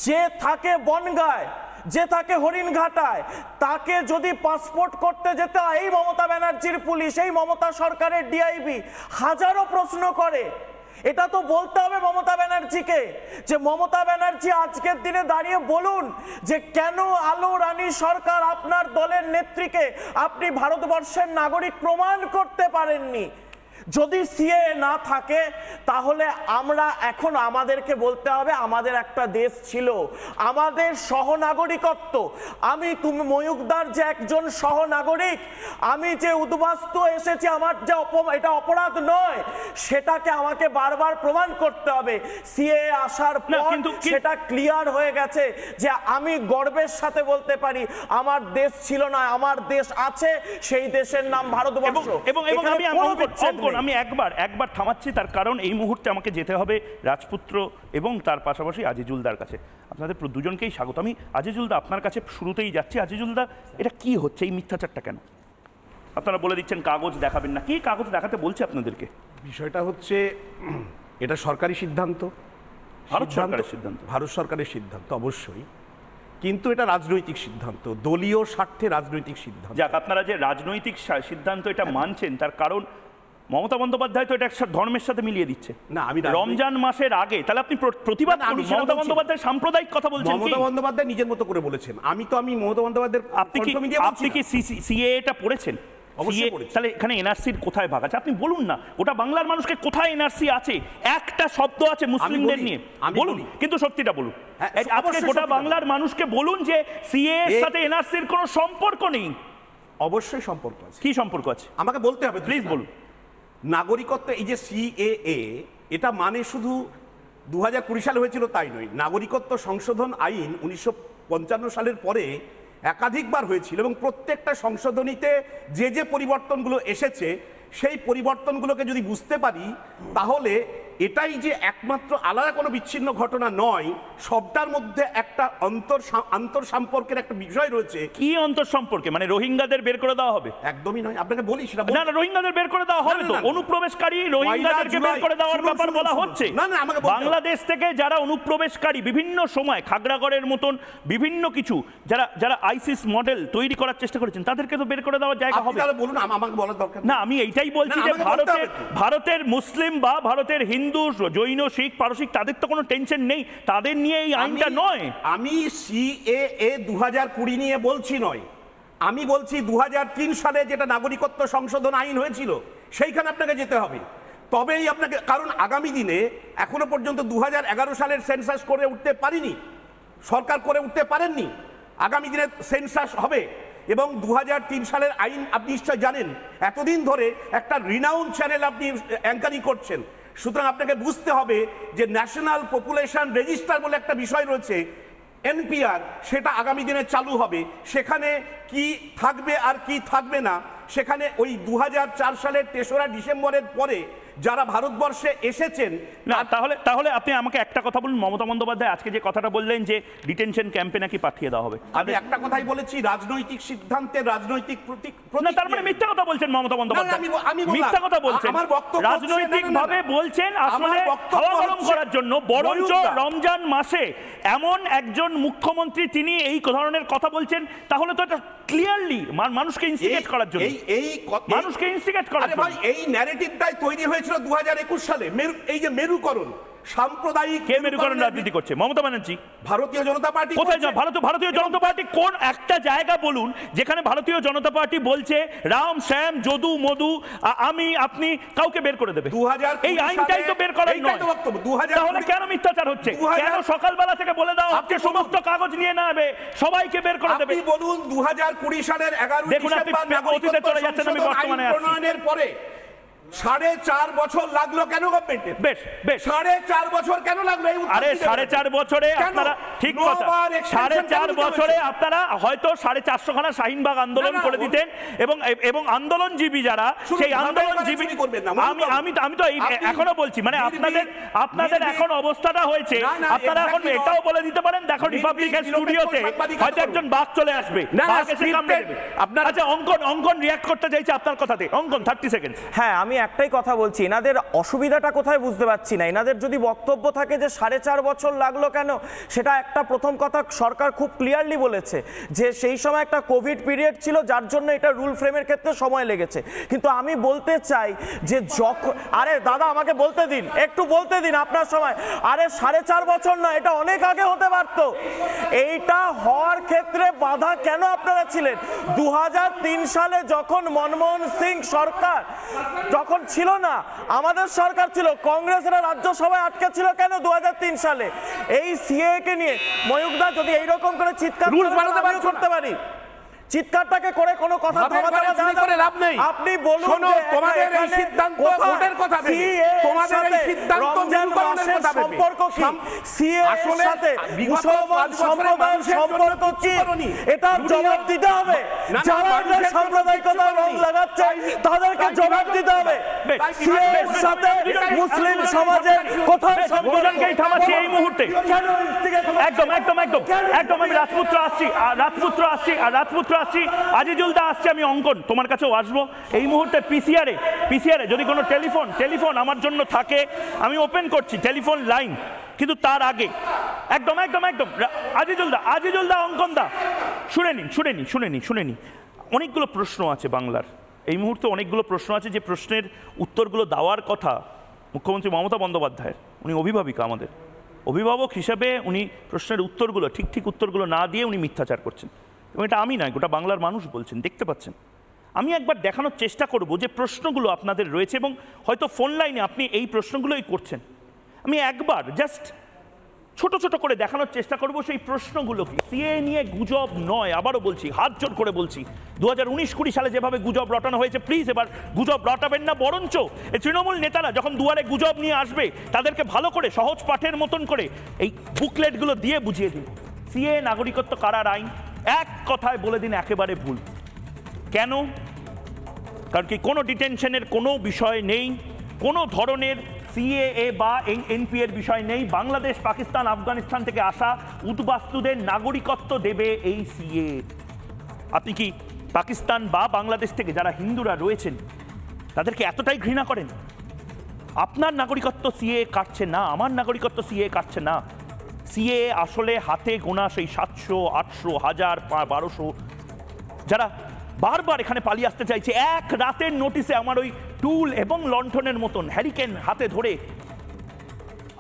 যে থাকে বনগায়, যে থাকে হরিণঘাটায়, তাকে যদি পাসপোর্ট করতে যেতে হয়, এই মমতা ব্যানার্জির পুলিশ, এই মমতা সরকারের ডিআইবি হাজারো প্রশ্ন করে। এটা তো বলতে হবে মমতা ব্যানার্জিকে, যে মমতা ব্যানার্জি আজকের দিনে দাঁড়িয়ে বলুন যে কেন আলো রানী সরকার আপনার দলের নেত্রীকে আপনি ভারতবর্ষের নাগরিক প্রমাণ করতে পারেননি। যদি সিএ না থাকে তাহলে আমরা এখন আমাদেরকে বলতে হবে আমাদের একটা দেশ ছিল, আমাদের সহনাগরিকত্ব, তুমি ময়ূকদার যে একজন সহনাগরিক, আমি যে উদ্বাস্তু এসেছি, আমার যে এটা অপরাধ নয়, সেটাকে আমাকে বারবার প্রমাণ করতে হবে। সিএ আসার পর সেটা ক্লিয়ার হয়ে গেছে যে আমি গর্বের সাথে বলতে পারি আমার দেশ ছিল না, আমার দেশ আছে, সেই দেশের নাম ভারতবর্ষ। এবং আমি একবার থামাচ্ছি, তার কারণ এই মুহূর্তে আমাকে যেতে হবে রাজপুত্র এবং তার পাশাপাশি আজিজুলদার কাছে। আপনাদের দুজনকেই স্বাগত। আমি আজিজুলদা আপনার কাছে শুরুতেই যাচ্ছি। আজিজুলদা, এটা কি হচ্ছে, এই মিথ্যাচারটা কেন? আপনারা বলে দিচ্ছেন কাগজ দেখাবেন না, কি কাগজ দেখাতে বলছে আপনাদেরকে? বিষয়টা হচ্ছে এটা সরকারি সিদ্ধান্ত, ভারত সরকারের সিদ্ধান্ত অবশ্যই, কিন্তু এটা রাজনৈতিক সিদ্ধান্ত, দলীয় স্বার্থে রাজনৈতিক সিদ্ধান্ত। যাক, আপনারা যে রাজনৈতিক সিদ্ধান্ত এটা মানছেন, তার কারণ মমতা বন্দ্যোপাধ্যায় তো এটা ধর্মের সাথে মিলিয়ে দিচ্ছে। না, আমি রমজান মাসের আগে, তাহলে আপনি প্রতিবাদ করুন। মমতা বন্দ্যোপাধ্যায় সাম্প্রদায়িক কথা বলছেন। মমতা বন্দ্যোপাধ্যায় নিজের মতো করে বলেছেন, আমি মমতা বন্দ্যোপাধ্যায়ের। আপনি কি সিএ এটা পড়েছেন? তাহলে এখানে এনআরসির কোথায় ভাগ আছে আপনি বলুন না। ওটা বাংলার মানুষকে কোথায় এনআরসি আছে? একটা শব্দ আছে মুসলিমদের নিয়ে, বলুন, কিন্তু সত্যিটা বলুন। আজকে গোটা বাংলার মানুষকে বলুন যে সিএ এর সাথে এনআরসির কোনো সম্পর্ক নেই। অবশ্যই সম্পর্ক আছে। কি সম্পর্ক আছে আমাকে বলতে হবে, প্লিজ বলুন। নাগরিকত্ব, এই যে সিএএ, এটা মানে শুধু 2020 সালে হয়েছিল তাই নয়। নাগরিকত্ব সংশোধন আইন 1955 সালের পরে একাধিকবার হয়েছিল এবং প্রত্যেকটা সংশোধনীতে যে যে পরিবর্তনগুলো এসেছে সেই পরিবর্তনগুলোকে যদি বুঝতে পারি তাহলে এটাই যে একমাত্র আলাদা কোনো বিচ্ছিন্ন ঘটনা নয়, সবটার মধ্যে একটা আন্তর সম্পর্কের একটা বিষয় রয়েছে। কি অন্তর সম্পর্কে? মানে রোহিঙ্গাদের বের করে দেওয়া হবে? একদমই নয়, আপনাকে বলি সেটা। না না, রোহিঙ্গাদের বের করে দেওয়া হবে তো, অনুপ্রবেশকারী রোহিঙ্গাদেরকে বের করে দেওয়ার ব্যাপার বলা হচ্ছে। না না, আমাকে বাংলাদেশ থেকে যারা অনুপ্রবেশকারী বিভিন্ন সময় খাগড়াগড়ের মতন বিভিন্ন কিছু যারা আইসিস মডেল তৈরি করার চেষ্টা করেছেন, তাদেরকে তো বের করে দেওয়ার জায়গা হবে। তাহলে বলুন, আমাকে বলার দরকার না। আমি এইটাই বলছি যে ভারতের মুসলিম বা ভারতের হিন্দু, জৈন, শিখ, পারসিক, তাদের তো কোনো টেনশন নেই, তাদের নিয়ে এই আইনটা নয়। আমি সিএএ 2020 নিয়ে বলছি নয়, আমি বলছি 2003 সালে যেটা নাগরিকত্ব সংশোধন আইন হয়েছিল সেইখানে আপনাকে যেতে হবে, তবেই আপনাকে। কারণ আগামী দিনে এখনো পর্যন্ত 2011 সালের সেন্সাস করে উঠতে পারিনি, সরকার করে উঠতে পারেননি। আগামী দিনে সেন্সাস হবে এবং 2003 সালের আইন আপনি নিশ্চয় জানেন, এতদিন ধরে একটা রিনাউন চ্যানেল আপনি অ্যাঙ্কারিং করছেন। সুতরাং আপনাকে বুঝতে হবে যে ন্যাশনাল পপুলেশন রেজিস্টার বলে একটা বিষয় রয়েছে, এনপিআর, সেটা আগামী দিনে চালু হবে। সেখানে কি থাকবে আর কি থাকবে না, সেখানে ওই 2004 সালের 3রা ডিসেম্বরের পরে যারা ভারতবর্ষে এসেছেন না, তাহলে আপনি আমাকে একটা কথা বলুন, মমতা বন্দ্যোপাধ্যায় আজকে যে কথাটা বললেন যে ডিটেনশন ক্যাম্পে নাকি পাঠিয়ে দেওয়া হবে, আমি একটা কথাই বলেছি, রাজনৈতিক সিদ্ধান্তের রাজনৈতিক না, তার মানে মিথ্যা কথা বলছেন মমতা বন্দ্যোপাধ্যায়, মিথ্যা কথা বলছেন, রাজনৈতিক ভাবে বলছেন আসলে হাওয়া গরম করার জন্য। বরঞ্চ রমজান মাসে এমন একজন মুখ্যমন্ত্রী তিনি এই ধরনের কথা বলছেন, তাহলে তো এটা ক্লিয়ারলি মানুষকে ইনস্টিগেট করার জন্য, মানুষকে ইনস্টিগেট করার জন্য এই ন্যারেটিভটাই তৈরি হয়েছিল 2021 সালে। এই যে মেরুকরণ, সাম্প্রদায়িক কে মেরুকরণ রাজনীতি করছে? মমতা ব্যানার্জি, ভারতীয় জনতা পার্টি। কোথায় ভারতীয় জনতা পার্টি কোন একটা জায়গা বলুন যেখানে ভারতীয় জনতা পার্টি বলছে রাম শ্যাম যদু মধু আমি আপনি কাউকে বের করে দেবে? এই আইনটাই তো বের করাই নয়। তাহলে কেন মিথ্যাচার হচ্ছে? কেন সকালবেলা থেকে বলে দাও হচ্ছে সমস্ত কাগজ নিয়ে না হবে, সবাইকে বের করে দেবে? আপনি বলুন 2020 সালের 11 দেখুন আপনি অতীতে চলে যাচ্ছেন, আমি বর্তমানে আছি। প্রণয়নের পরে 4.5 বছর লাগলো কেন গভর্নমেন্টের? বেশ 4.5 বছর কেন লাগলো? আরে 4.5 বছরে আপনারা ঠিক কথা, 4.5 বছরে আপনারা হয়তো 450 খানা শাহিনবাগ আন্দোলন করে দিতেন এবং আন্দোলনজীবী যারা, সেই আন্দোলনজীবী আমি তো এখনো বলছি, মানে আপনাদের এখন অবস্থাটা হয়েছে, আপনারা এখন এটাও বলে দিতে পারেন দেখো রিপাবলিকান স্টুডিওতে হয়তো একজন বাঘ চলে আসবে, বাঘ এসে কামড়ে দেবে। আচ্ছা অঙ্কন রিঅ্যাক্ট করতে চাইছে আপনার কথাতে। অঙ্কন 30 সেকেন্ড। হ্যাঁ, আমি একটাই কথা বলছি, এনাদের অসুবিধাটা কোথায় বুঝতে পারছি না। এনাদের যদি বক্তব্য থাকে যে 4.5 বছর লাগলো কেন, সেটা একটা প্রথম কথা সরকার খুব ক্লিয়ারলি বলেছে যে সেই সময় একটা কোভিড পিরিয়ড ছিল, যার জন্য এটা রুল ফ্রেমের ক্ষেত্রে সময় লেগেছে। কিন্তু আমি বলতে চাই যে যখন, আরে দাদা আমাকে বলতে দিন, একটু বলতে দিন আপনার সময়। আরে 4.5 বছর না, এটা অনেক আগে হতে পারত। এইটা হওয়ার ক্ষেত্রে বাধা কেন আপনারা ছিলেন? 2003 সালে যখন মনমোহন সিং সরকার যখন ছিল না, আমাদের সরকার ছিল, কংগ্রেসের রাজ্যসভায় আটকে ছিল কেন 2003 সালে? এই সিএ কে নিয়ে ময়ূকদা যদি এইরকম করে চিৎকার করতে পারি, চিৎকারটাকে করে কোনো কথা করে লাভ নেই। আপনি বলুন তোমাদের এই সিদ্ধান্ত ভোটের কথা ভেবে, তোমাদের এই সিদ্ধান্ত মেরুকরণের কথা ভেবে, সম্পর্ক কি সিএ এর সাথে মুসলমান সম্প্রদায়ের সম্পর্ক কি? এটা জবাব দিতে হবে। যারা সাম্প্রদায়িকতা রং লাগাচ্ছে তাদেরকে জবাব দিতে হবে। সিএ এর সাথে মুসলিম সমাজের কোথায় সম্পর্ক? থামাচ্ছি এই মুহূর্তে, একদম আমি রাজপুত্র আসছি আজিজুল দা আসছে, আমি অঙ্কন তোমার কাছেও আসবো। এই মুহূর্তে পিসিআরে যদি কোনো টেলিফোন আমার জন্য থাকে, আমি ওপেন করছি টেলিফোন লাইন, কিন্তু তার আগে একদম আজিজুল দা অঙ্কন দা শুনে নি অনেকগুলো প্রশ্ন আছে বাংলার এই মুহূর্তে, অনেকগুলো প্রশ্ন আছে যে প্রশ্নের উত্তরগুলো দেওয়ার কথা মুখ্যমন্ত্রী মমতা বন্দ্যোপাধ্যায়ের। উনি অভিভাবিকা, আমাদের অভিভাবক হিসেবে উনি প্রশ্নের উত্তরগুলো ঠিক উত্তরগুলো না দিয়ে উনি মিথ্যাচার করছেন, এবং এটা আমি নয়, গোটা বাংলার মানুষ বলছেন, দেখতে পাচ্ছেন। আমি একবার দেখানোর চেষ্টা করব যে প্রশ্নগুলো আপনাদের রয়েছে এবং হয়তো ফোন লাইনে আপনি এই প্রশ্নগুলোই করছেন। আমি একবার জাস্ট ছোট করে দেখানোর চেষ্টা করব সেই প্রশ্নগুলো কি। সিএ নিয়ে গুজব নয়, আবারও বলছি, হাত জোর করে বলছি, 2019-20 সালে যেভাবে গুজব রটানো হয়েছে প্লিজ এবার গুজব রটাবেন না। বরঞ্চ এই তৃণমূল নেতারা যখন দুয়ারে গুজব নিয়ে আসবে তাদেরকে ভালো করে সহজ পাঠের মতন করে এই বুকলেটগুলো দিয়ে বুঝিয়ে দিন। সিএ নাগরিকত্ব কারার আইন এক কথায় বলে দিন একেবারে ভুল। কেন? কারণ কি কোনো ডিটেনশনের কোনো বিষয় নেই, কোনো ধরনের সিএএ বা এনপিএর বিষয় নেই। বাংলাদেশ, পাকিস্তান, আফগানিস্তান থেকে আসা উদ্বাস্তুদের নাগরিকত্ব দেবে এই সিএ। আপনি কি পাকিস্তান বা বাংলাদেশ থেকে যারা হিন্দুরা রয়েছেন তাদেরকে এতটাই ঘৃণা করেন? আপনার নাগরিকত্ব সিএ কাটছে না, আমার নাগরিকত্ব সিএ কাটছে না। সিএ আসলে হাতে গোনা সেই 700, 800, 1000, 1200 যারা বারবার এখানে পালিয়ে আসতে চাইছে, এক রাতের নোটিশে আমার ওই টুল এবং লণ্ঠনের মতন হ্যারিকেন হাতে ধরে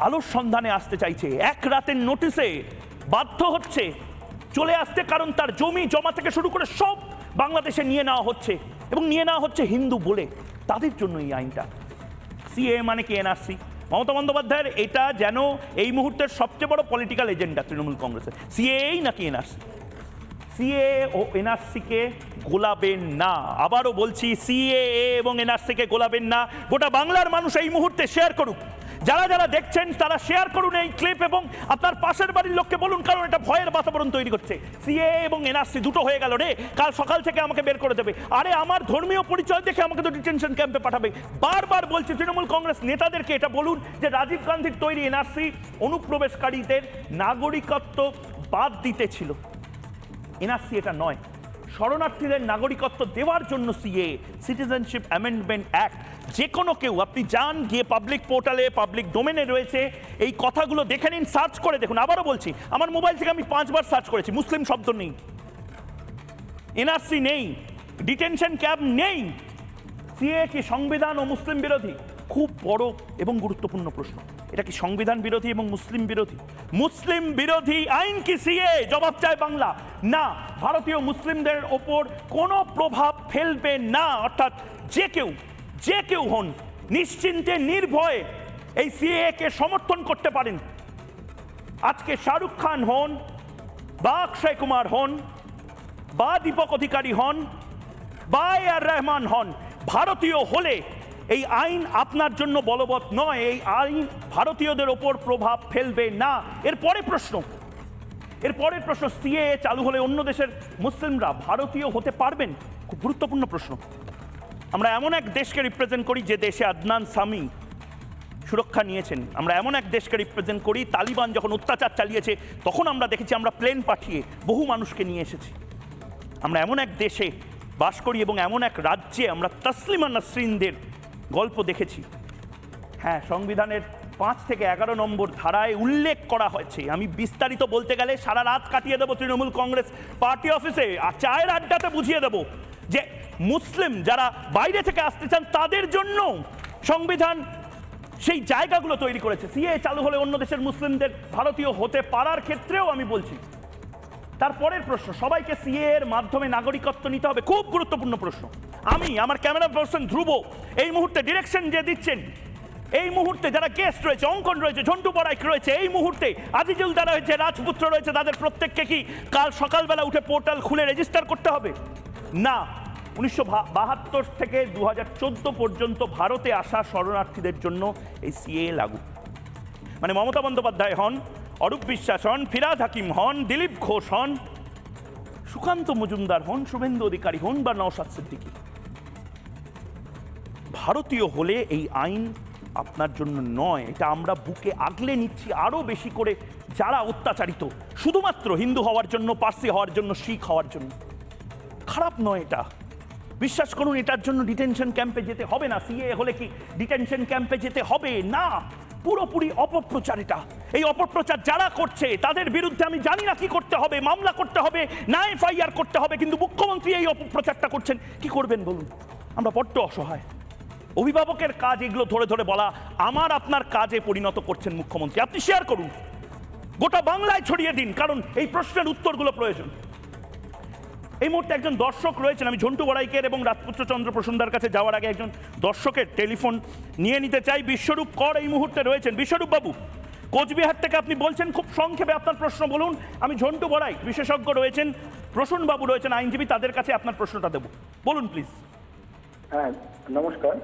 আলোর সন্ধানে আসতে চাইছে, এক রাতের নোটিশে বাধ্য হচ্ছে চলে আসতে, কারণ তার জমি জমা থেকে শুরু করে সব বাংলাদেশে নিয়ে নেওয়া হচ্ছে, এবং নিয়ে নেওয়া হচ্ছে হিন্দু বলে। তাদের জন্য এই আইনটা। সিএ মানে কি এনআরসি, মমতা বন্দ্যোপাধ্যায়ের এটা যেন এই মুহূর্তের সবচেয়ে বড় পলিটিক্যাল এজেন্ডা তৃণমূল কংগ্রেসের। সিএএই নাকি এনআরসি? সিএএ ও এনআরসিকে গোলাবেন না। আবারও বলছি, সিএএ এবং এনআরসিকে গোলাবেন না। গোটা বাংলার মানুষ এই মুহূর্তে শেয়ার করুক, যারা যারা দেখছেন তারা শেয়ার করুন এই ক্লিপ, এবং আপনার পাশের বাড়ির লোককে বলুন, কারণ এটা ভয়ের বাতাবরণ তৈরি করছে। সিএএ এবং এনআরসি দুটো হয়ে গেল রে, কাল সকাল থেকে আমাকে বের করে দেবে। আরে আমার ধর্মীয় পরিচয় দেখে আমাকে তো ডিটেনশন ক্যাম্পে পাঠাবে। বারবার বলছি তৃণমূল কংগ্রেস নেতাদেরকে এটা বলুন যে রাজীব গান্ধীর তৈরি এনআরসি অনুপ্রবেশকারীদের নাগরিকত্ব বাদ দিতে ছিল, এনআরসি এটা নয়। শরণার্থীদের নাগরিকত্ব দেওয়ার জন্য সিএএ, সিটিজেনশিপ অ্যামেন্ডমেন্ট অ্যাক্ট। যে কোনো কেউ আপনি যান, গিয়ে পাবলিক পোর্টালে, পাবলিক ডোমেনে রয়েছে, এই কথাগুলো দেখে নিন, সার্চ করে দেখুন। আবারও বলছি, আমার মোবাইল থেকে আমি 5 বার সার্চ করেছি, মুসলিম শব্দ নেই, এনআরসি নেই, ডিটেনশন ক্যাম্প নেই। সিএএ কি সংবিধান ও মুসলিম বিরোধী? খুব বড় এবং গুরুত্বপূর্ণ প্রশ্ন। এটা কি সংবিধান বিরোধী এবং মুসলিম বিরোধী? মুসলিম বিরোধী আইন কি সিএএ? জবাব চায় বাংলা। না, ভারতীয় মুসলিমদের ওপর কোনো প্রভাব ফেলবে না। অর্থাৎ যে কেউ হন, নিশ্চিন্তে নির্ভয়ে এই সিএএ কে সমর্থন করতে পারেন। আজকে শাহরুখ খান হন, বা অক্ষয় কুমার হন, বা দীপক অধিকারী হন, বা আর রহমান হন, ভারতীয় হলে এই আইন আপনার জন্য বলবৎ নয়। এই আইন ভারতীয়দের ওপর প্রভাব ফেলবে না। এরপরের প্রশ্ন, সিএএ চালু হলে অন্য দেশের মুসলিমরা ভারতীয় হতে পারবেন? খুব গুরুত্বপূর্ণ প্রশ্ন। আমরা এমন এক দেশকে রিপ্রেজেন্ট করি যে দেশে আদনান সামি সুরক্ষা নিয়েছেন। আমরা এমন এক দেশকে রিপ্রেজেন্ট করি, তালিবান যখন অত্যাচার চালিয়েছে তখন আমরা দেখেছি, আমরা প্লেন পাঠিয়ে বহু মানুষকে নিয়ে এসেছি। আমরা এমন এক দেশে বাস করি এবং এমন এক রাজ্যে আমরা তসলিমা নাসরিনদের গল্প দেখেছি। হ্যাঁ, সংবিধানের 5 থেকে 11 নম্বর ধারায় উল্লেখ করা হয়েছে। আমি বিস্তারিত বলতে গেলে সারা রাত কাটিয়ে দেবো তৃণমূল কংগ্রেস পার্টি অফিসে, আর চায়ের আড্ডাতে বুঝিয়ে দেবো যে মুসলিম যারা বাইরে থেকে আসতে চান তাদের জন্য সংবিধান সেই জায়গাগুলো তৈরি করেছে। সিএএ চালু হলে অন্য দেশের মুসলিমদের ভারতীয় হতে পারার ক্ষেত্রেও আমি বলছি। তারপরের প্রশ্ন, সবাইকে সিএএ এর মাধ্যমে নাগরিকত্ব নিতে হবে? খুব গুরুত্বপূর্ণ প্রশ্ন। আমার ক্যামেরা পার্সন ধ্রুব এই মুহূর্তে ডিরেকশন যে দিচ্ছেন, এই মুহূর্তে যারা গেস্ট রয়েছে, অঙ্কন রয়েছে, ঝন্টু বড়াইক রয়েছে, এই মুহূর্তে আজিজুল দারা রয়েছে, রাজপুত্র রয়েছে, তাদের প্রত্যেককে কি কাল সকালবেলা উঠে পোর্টাল খুলে রেজিস্টার করতে হবে? না। 1972 থেকে 2014 পর্যন্ত ভারতে আসা শরণার্থীদের জন্য এই সিএএ লাগু। মানে মমতা বন্দ্যোপাধ্যায় হন, অরূপ বিশ্বাস হন, ফিরাদ হাকিম হন, দিলীপ ঘোষ হন, সুকান্ত মজুমদার হন, শুভেন্দু অধিকারী হন, বা নওশাদ সিদ্দিকী, ভারতীয় হলে এই আইন আপনার জন্য নয়। এটা আমরা বুকে আগলে নিচ্ছি আরো বেশি করে, যারা অত্যাচারিত শুধুমাত্র হিন্দু হওয়ার জন্য, পার্সি হওয়ার জন্য, শিখ হওয়ার জন্য। খারাপ নয় এটা, বিশ্বাস করুন। এটার জন্য ডিটেনশন ক্যাম্পে যেতে হবে না। সিএএ হলে কি ডিটেনশন ক্যাম্পে যেতে হবে না? পুরোপুরি অপপ্রচার এটা। এই অপপ্রচার যারা করছে তাদের বিরুদ্ধে আমি জানি না কি করতে হবে, মামলা করতে হবে না এফআইআর করতে হবে, কিন্তু মুখ্যমন্ত্রী এই অপপ্রচারটা করছেন। কি করবেন বলুন? আমরা বড্ড অসহায়। অভিভাবকের কাজ এগুলো ধরে ধরে বলা, আমার আপনার কাজে পরিণত করছেন মুখ্যমন্ত্রী। আপনি শেয়ার করুন, গোটা বাংলায় ছড়িয়ে দিন, কারণ এই প্রশ্নের উত্তরগুলো প্রয়োজন। এই মুহূর্তে একজন দর্শক রয়েছেন, আমি ঝন্টু বড়াইকের এবং রাজপুত্র চন্দ্র প্রসন্দার কাছে যাওয়ার আগে একজন দর্শকের টেলিফোন নিয়ে নিতে চাই। বিশ্বরূপ কর এই মুহূর্তে রয়েছেন। বিশ্বরূপ বাবু, কোচবিহার থেকে আপনি বলছেন, খুব সংক্ষেপে আপনার প্রশ্ন বলুন। আমি ঝন্টু বড়াইক, বিশেষজ্ঞ রয়েছেন, প্রসন্ন বাবু রয়েছেন আইনজীবী, তাদের কাছে আপনার প্রশ্নটা দেব। বলুন প্লিজ। হ্যাঁ, নমস্কার।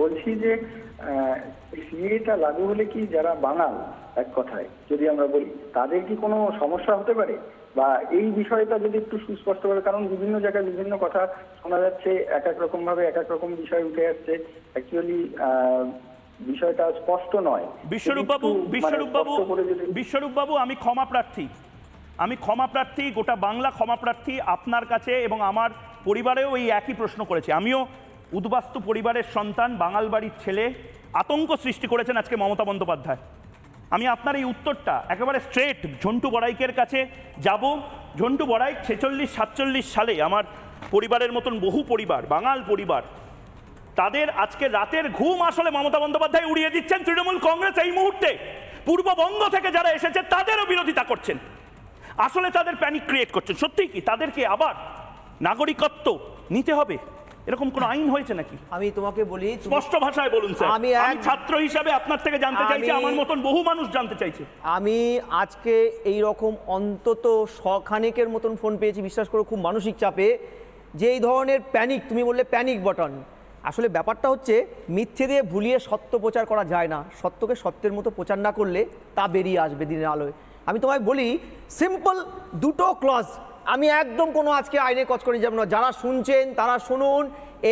বলছি যে সিএটা লাগু হলে কি যারা বাঙাল, এক কথায় যদি আমরা বলি, তাদের কি কোনো সমস্যা হতে পারে? বা এই বিষয়টা যদি একটু সুস্পষ্ট করে, কারণ বিভিন্ন জায়গায় বিভিন্ন কথা শোনা যাচ্ছে, এক এক রকম ভাবে এক এক রকম বিষয় উঠে আসছে, অ্যাকচুয়ালি বিষয়টা স্পষ্ট নয়। বিশ্বরূপ বাবু, আমি ক্ষমা প্রার্থী, গোটা বাংলা ক্ষমা প্রার্থী আপনার কাছে, এবং আমার পরিবারেও এই একই প্রশ্ন করেছে। আমিও উদ্বাস্তু পরিবারের সন্তান, বাঙাল বাড়ির ছেলে। আতঙ্ক সৃষ্টি করেছেন আজকে মমতা বন্দ্যোপাধ্যায়। আমি আপনার এই উত্তরটা একেবারে স্ট্রেট ঝন্টু বড়াইকের কাছে যাব। ঝন্টু বড়াইক 46-47 সালে আমার পরিবারের মতন বহু পরিবার, বাঙাল পরিবার, তাদের আজকে রাতের ঘুম আসলে মমতা বন্দ্যোপাধ্যায় উড়িয়ে দিচ্ছেন। তৃণমূল কংগ্রেস এই মুহূর্তে পূর্ববঙ্গ থেকে যারা এসেছে তাদেরও বিরোধিতা করছেন, আসলে তাদের প্যানিক ক্রিয়েট করছেন। সত্যি কি তাদেরকে আবার নাগরিকত্ব নিতে হবে? এরকম কোনো আইন হয়েছে নাকি? আমি তোমাকে বলি, স্পষ্ট ভাষায় বলুন স্যার। আমি ছাত্র হিসাবে আপনার থেকে জানতে চাইছি, আমার মতন বহু মানুষ জানতে চাইছে। আমি আজকে এই রকম অন্তত শখানেকের মতন ফোন পেয়েছি, বিশ্বাস করো, খুব মানসিক চাপে, যে এই ধরনের প্যানিক, তুমি বললে প্যানিক বাটন, আসলে ব্যাপারটা হচ্ছে মিথ্যে দিয়ে ভুলিয়ে সত্য প্রচার করা যায় না। সত্যকে সত্যের মতো প্রচার না করলে তা বেরিয়ে আসবে দিনের আলোয়। আমি তোমায় বলি সিম্পল দুটো ক্লজ, আমি একদম কোনো আজকে আইনে কচ করে যাব না। যারা শুনছেন তারা শুনুন,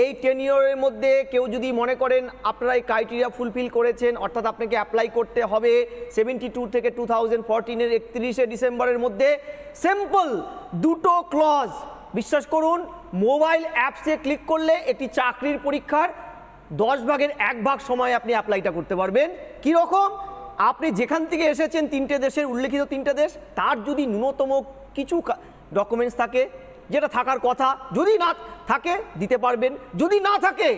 এই 10 ইয়ারের মধ্যে কেউ যদি মনে করেন আপনারা এই ক্রাইটেরিয়া ফুলফিল করেছেন, অর্থাৎ আপনাকে অ্যাপ্লাই করতে হবে 72 থেকে 2014-এর 31শে ডিসেম্বরের মধ্যে, সিম্পল দুটো ক্লজ, বিশ্বাস করুন, মোবাইল অ্যাপসে ক্লিক করলে একটি চাকরির পরীক্ষার 10 ভাগের 1 ভাগ সময় আপনি অ্যাপ্লাইটা করতে পারবেন। কীরকম? আপনি যেখান থেকে এসেছেন 3টে দেশের উল্লেখিত 3টে দেশ, তার যদি ন্যূনতম কিছু ডকুমেন্টস থাকে, যেটা থাকার কথা, যদি না থাকে দিতে পারবেন, যদি না থাকে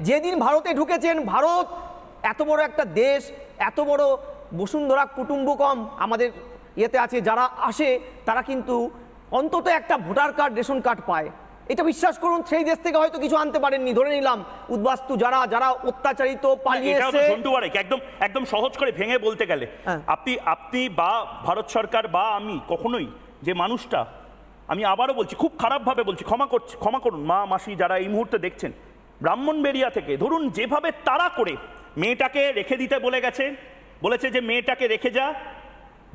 যেদিন ভারতে ঢুকেছেন, ভারত এত বড় একটা দেশ, এত বড় বসুন্ধরা কুটুম্বকম আমাদের ইয়েতে আছে, যারা আসে তারা কিন্তু অন্তত একটা ভোটার কার্ড, রেশন কার্ড পায়। এটা বিশ্বাস করুন, সেই দেশ থেকে হয়তো কিছু আনতে পারেননি, ধরে নিলাম উদ্বাস্তু যারা যারা অত্যাচারিত পালিয়ে এসে, একদম একদম সহজ করে ভেঙে বলতে গেলে আপনি বা ভারত সরকার বা আমি কখনোই যে মানুষটা, আমি আবারও বলছি, খুব খারাপভাবে বলছি, ক্ষমা করুন মা মাসি যারা এই মুহূর্তে দেখছেন, ব্রাহ্মণবেড়িয়া থেকে ধরুন যেভাবে তাড়া করে মেয়েটাকে রেখে দিতে বলেছে যে মেয়েটাকে রেখে যা,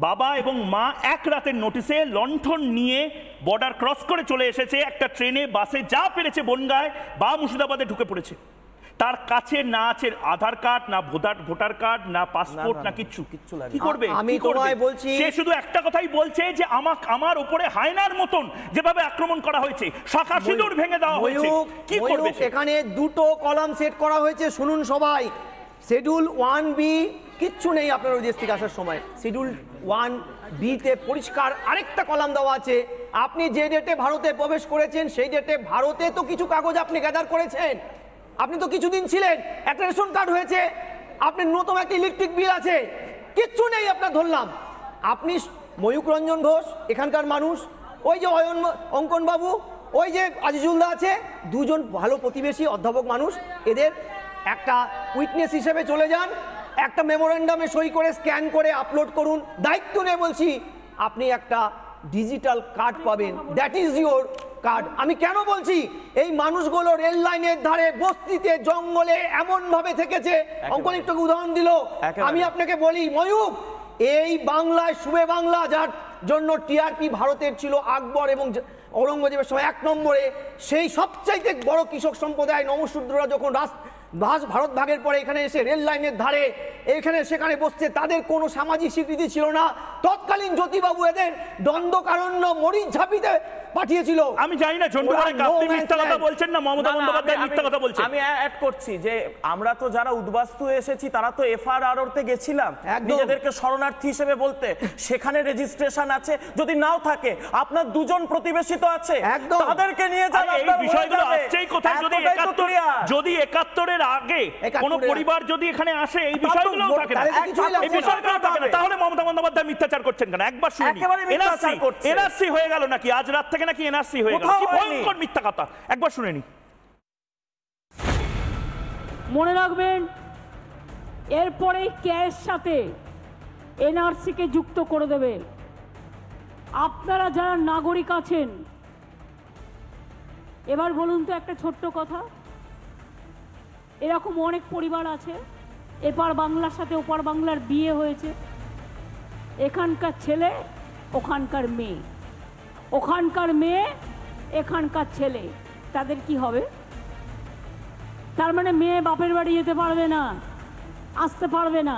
বাবা এবং মা এক রাতের নোটিশে লণ্ঠন নিয়ে বর্ডার ক্রস করে চলে এসেছে, একটা ট্রেনে বাসে যা পেরেছে বনগাঁয় বা মুর্শিদাবাদে ঢুকে পড়েছে। তার কাছে না আছে আধার কার্ড, না ভোটার কার্ড, না পাসপোর্ট, না কিচ্ছু কি করবে? আমি তোমায় বলছি, সে শুধু একটা কথাই বলছে যে আমার উপরে হায়নার মতন যেভাবে আক্রমণ করা হয়েছে, শাখা সিঁদুর ভেঙে দেওয়া হয়েছে, কি করবে? এখানে দুটো কলাম সেট করা হয়েছে, শুনুন সবাই। শিডিউল 1B কিচ্ছু নেই আপনার ওই দেশ থেকে আসার সময়। শিডিউল 1B-তে পরিষ্কার আরেকটা কলাম দেওয়া আছে, আপনি যে ডেটে ভারতে প্রবেশ করেছেন সেই ডেটে ভারতে তো কিছু কাগজ আপনি গ্যাদার করেছেন, আপনি তো কিছুদিন ছিলেন, একটা রেশন কার্ড হয়েছে, আপনি নতুন একটা ইলেকট্রিক বিল আছে, কিচ্ছু নেই আপনার, ধরলাম। আপনি ময়ূক রঞ্জন ঘোষ এখানকার মানুষ, ওই যে অঙ্কন বাবু, ওই যে আজিজুলদা আছে, দুজন ভালো প্রতিবেশী অধ্যাপক মানুষ, এদের একটা উইটনেস হিসেবে চলে যান, একটা মেমোরেন্ডামে সই করে স্ক্যান করে আপলোড করুন, দায়িত্ব নিয়ে বলছি, আপনি একটা ডিজিটাল কার্ড পাবেন, দ্যাট ইজ ইউর কার্ড। আমি কেন বলছি, এই মানুষগুলো রেল লাইনের ধারে, বস্তিতে, জঙ্গলে এমন ভাবে থেকেছে, অঙ্কন একটু উদাহরণ দিল। আমি আপনাকে বলি ময়ূক, এই বাংলায় শুভে বাংলা, যার জন্য টিআরপি ভারতের ছিল আকবর এবং ঔরঙ্গজেবের সময় 1 নম্বরে, সেই সবচাইতে বড় কৃষক সম্প্রদায় নমশূদ্ররা যখন ভারত ভাগের পরে এখানে এসে রেল লাইনের ধারে এখানে সেখানে বসছে, তাদের কোনো সামাজিক স্বীকৃতি ছিল না। তৎকালীন জ্যোতিবাবু এদের দ্বন্দ্বকারণ্য মরিচ ঝাঁপিতে পাঠিয়েছিল। আমি জানি না আপনি মিথ্যা কথা বলছেন না মমতা বন্দ্যোপাধ্যায় মিথ্যা কথা বলছেন। আমি অ্যাড করছি যে আমরা তো যারা উদ্বাস্তু এসেছি তারা তো এফআরআরতে গেছিলাম নিজেদেরকে শরণার্থী হিসেবে বলতে, সেখানে রেজিস্ট্রেশন আছে, যদি নাও থাকে আপনার দুজন প্রতিবেশী তো আছে, তাদেরকে নিয়ে যান। এই বিষয়গুলো আসছেই কোথায়? যদি 71-এর আগে কোন পরিবার যদি এখানে আসে, এই বিষয়গুলো থাকে না, এই বিষয়গুলো থাকে না, তাহলে মমতা বন্দ্যোপাধ্যায় মিথ্যাচার করছেন কেন? একবার শুনি, এনআরসি হয়ে গেল নাকি আজ রাত থেকে, নাকি এনআরসি হয়ে গেল? কি ভয়ঙ্কর মিথ্যা কথা, একবার শুনে নি। মনে রাখবেন, এরপরে কের সাথে এনআরসি কে যুক্ত করে দেবে। আপনারা যারা নাগরিক আছেন, এবার বলুন তো একটা ছোট্ট কথা, এরকম অনেক পরিবার আছে, এপার বাংলার সাথে ওপার বাংলার বিয়ে হয়েছে, এখানকার ছেলে ওখানকার মেয়ে, ওখানকার মেয়ে এখানকার ছেলে, তাদের কি হবে? তার মানে মেয়ে বাপের বাড়ি যেতে পারবে না, আসতে পারবে না,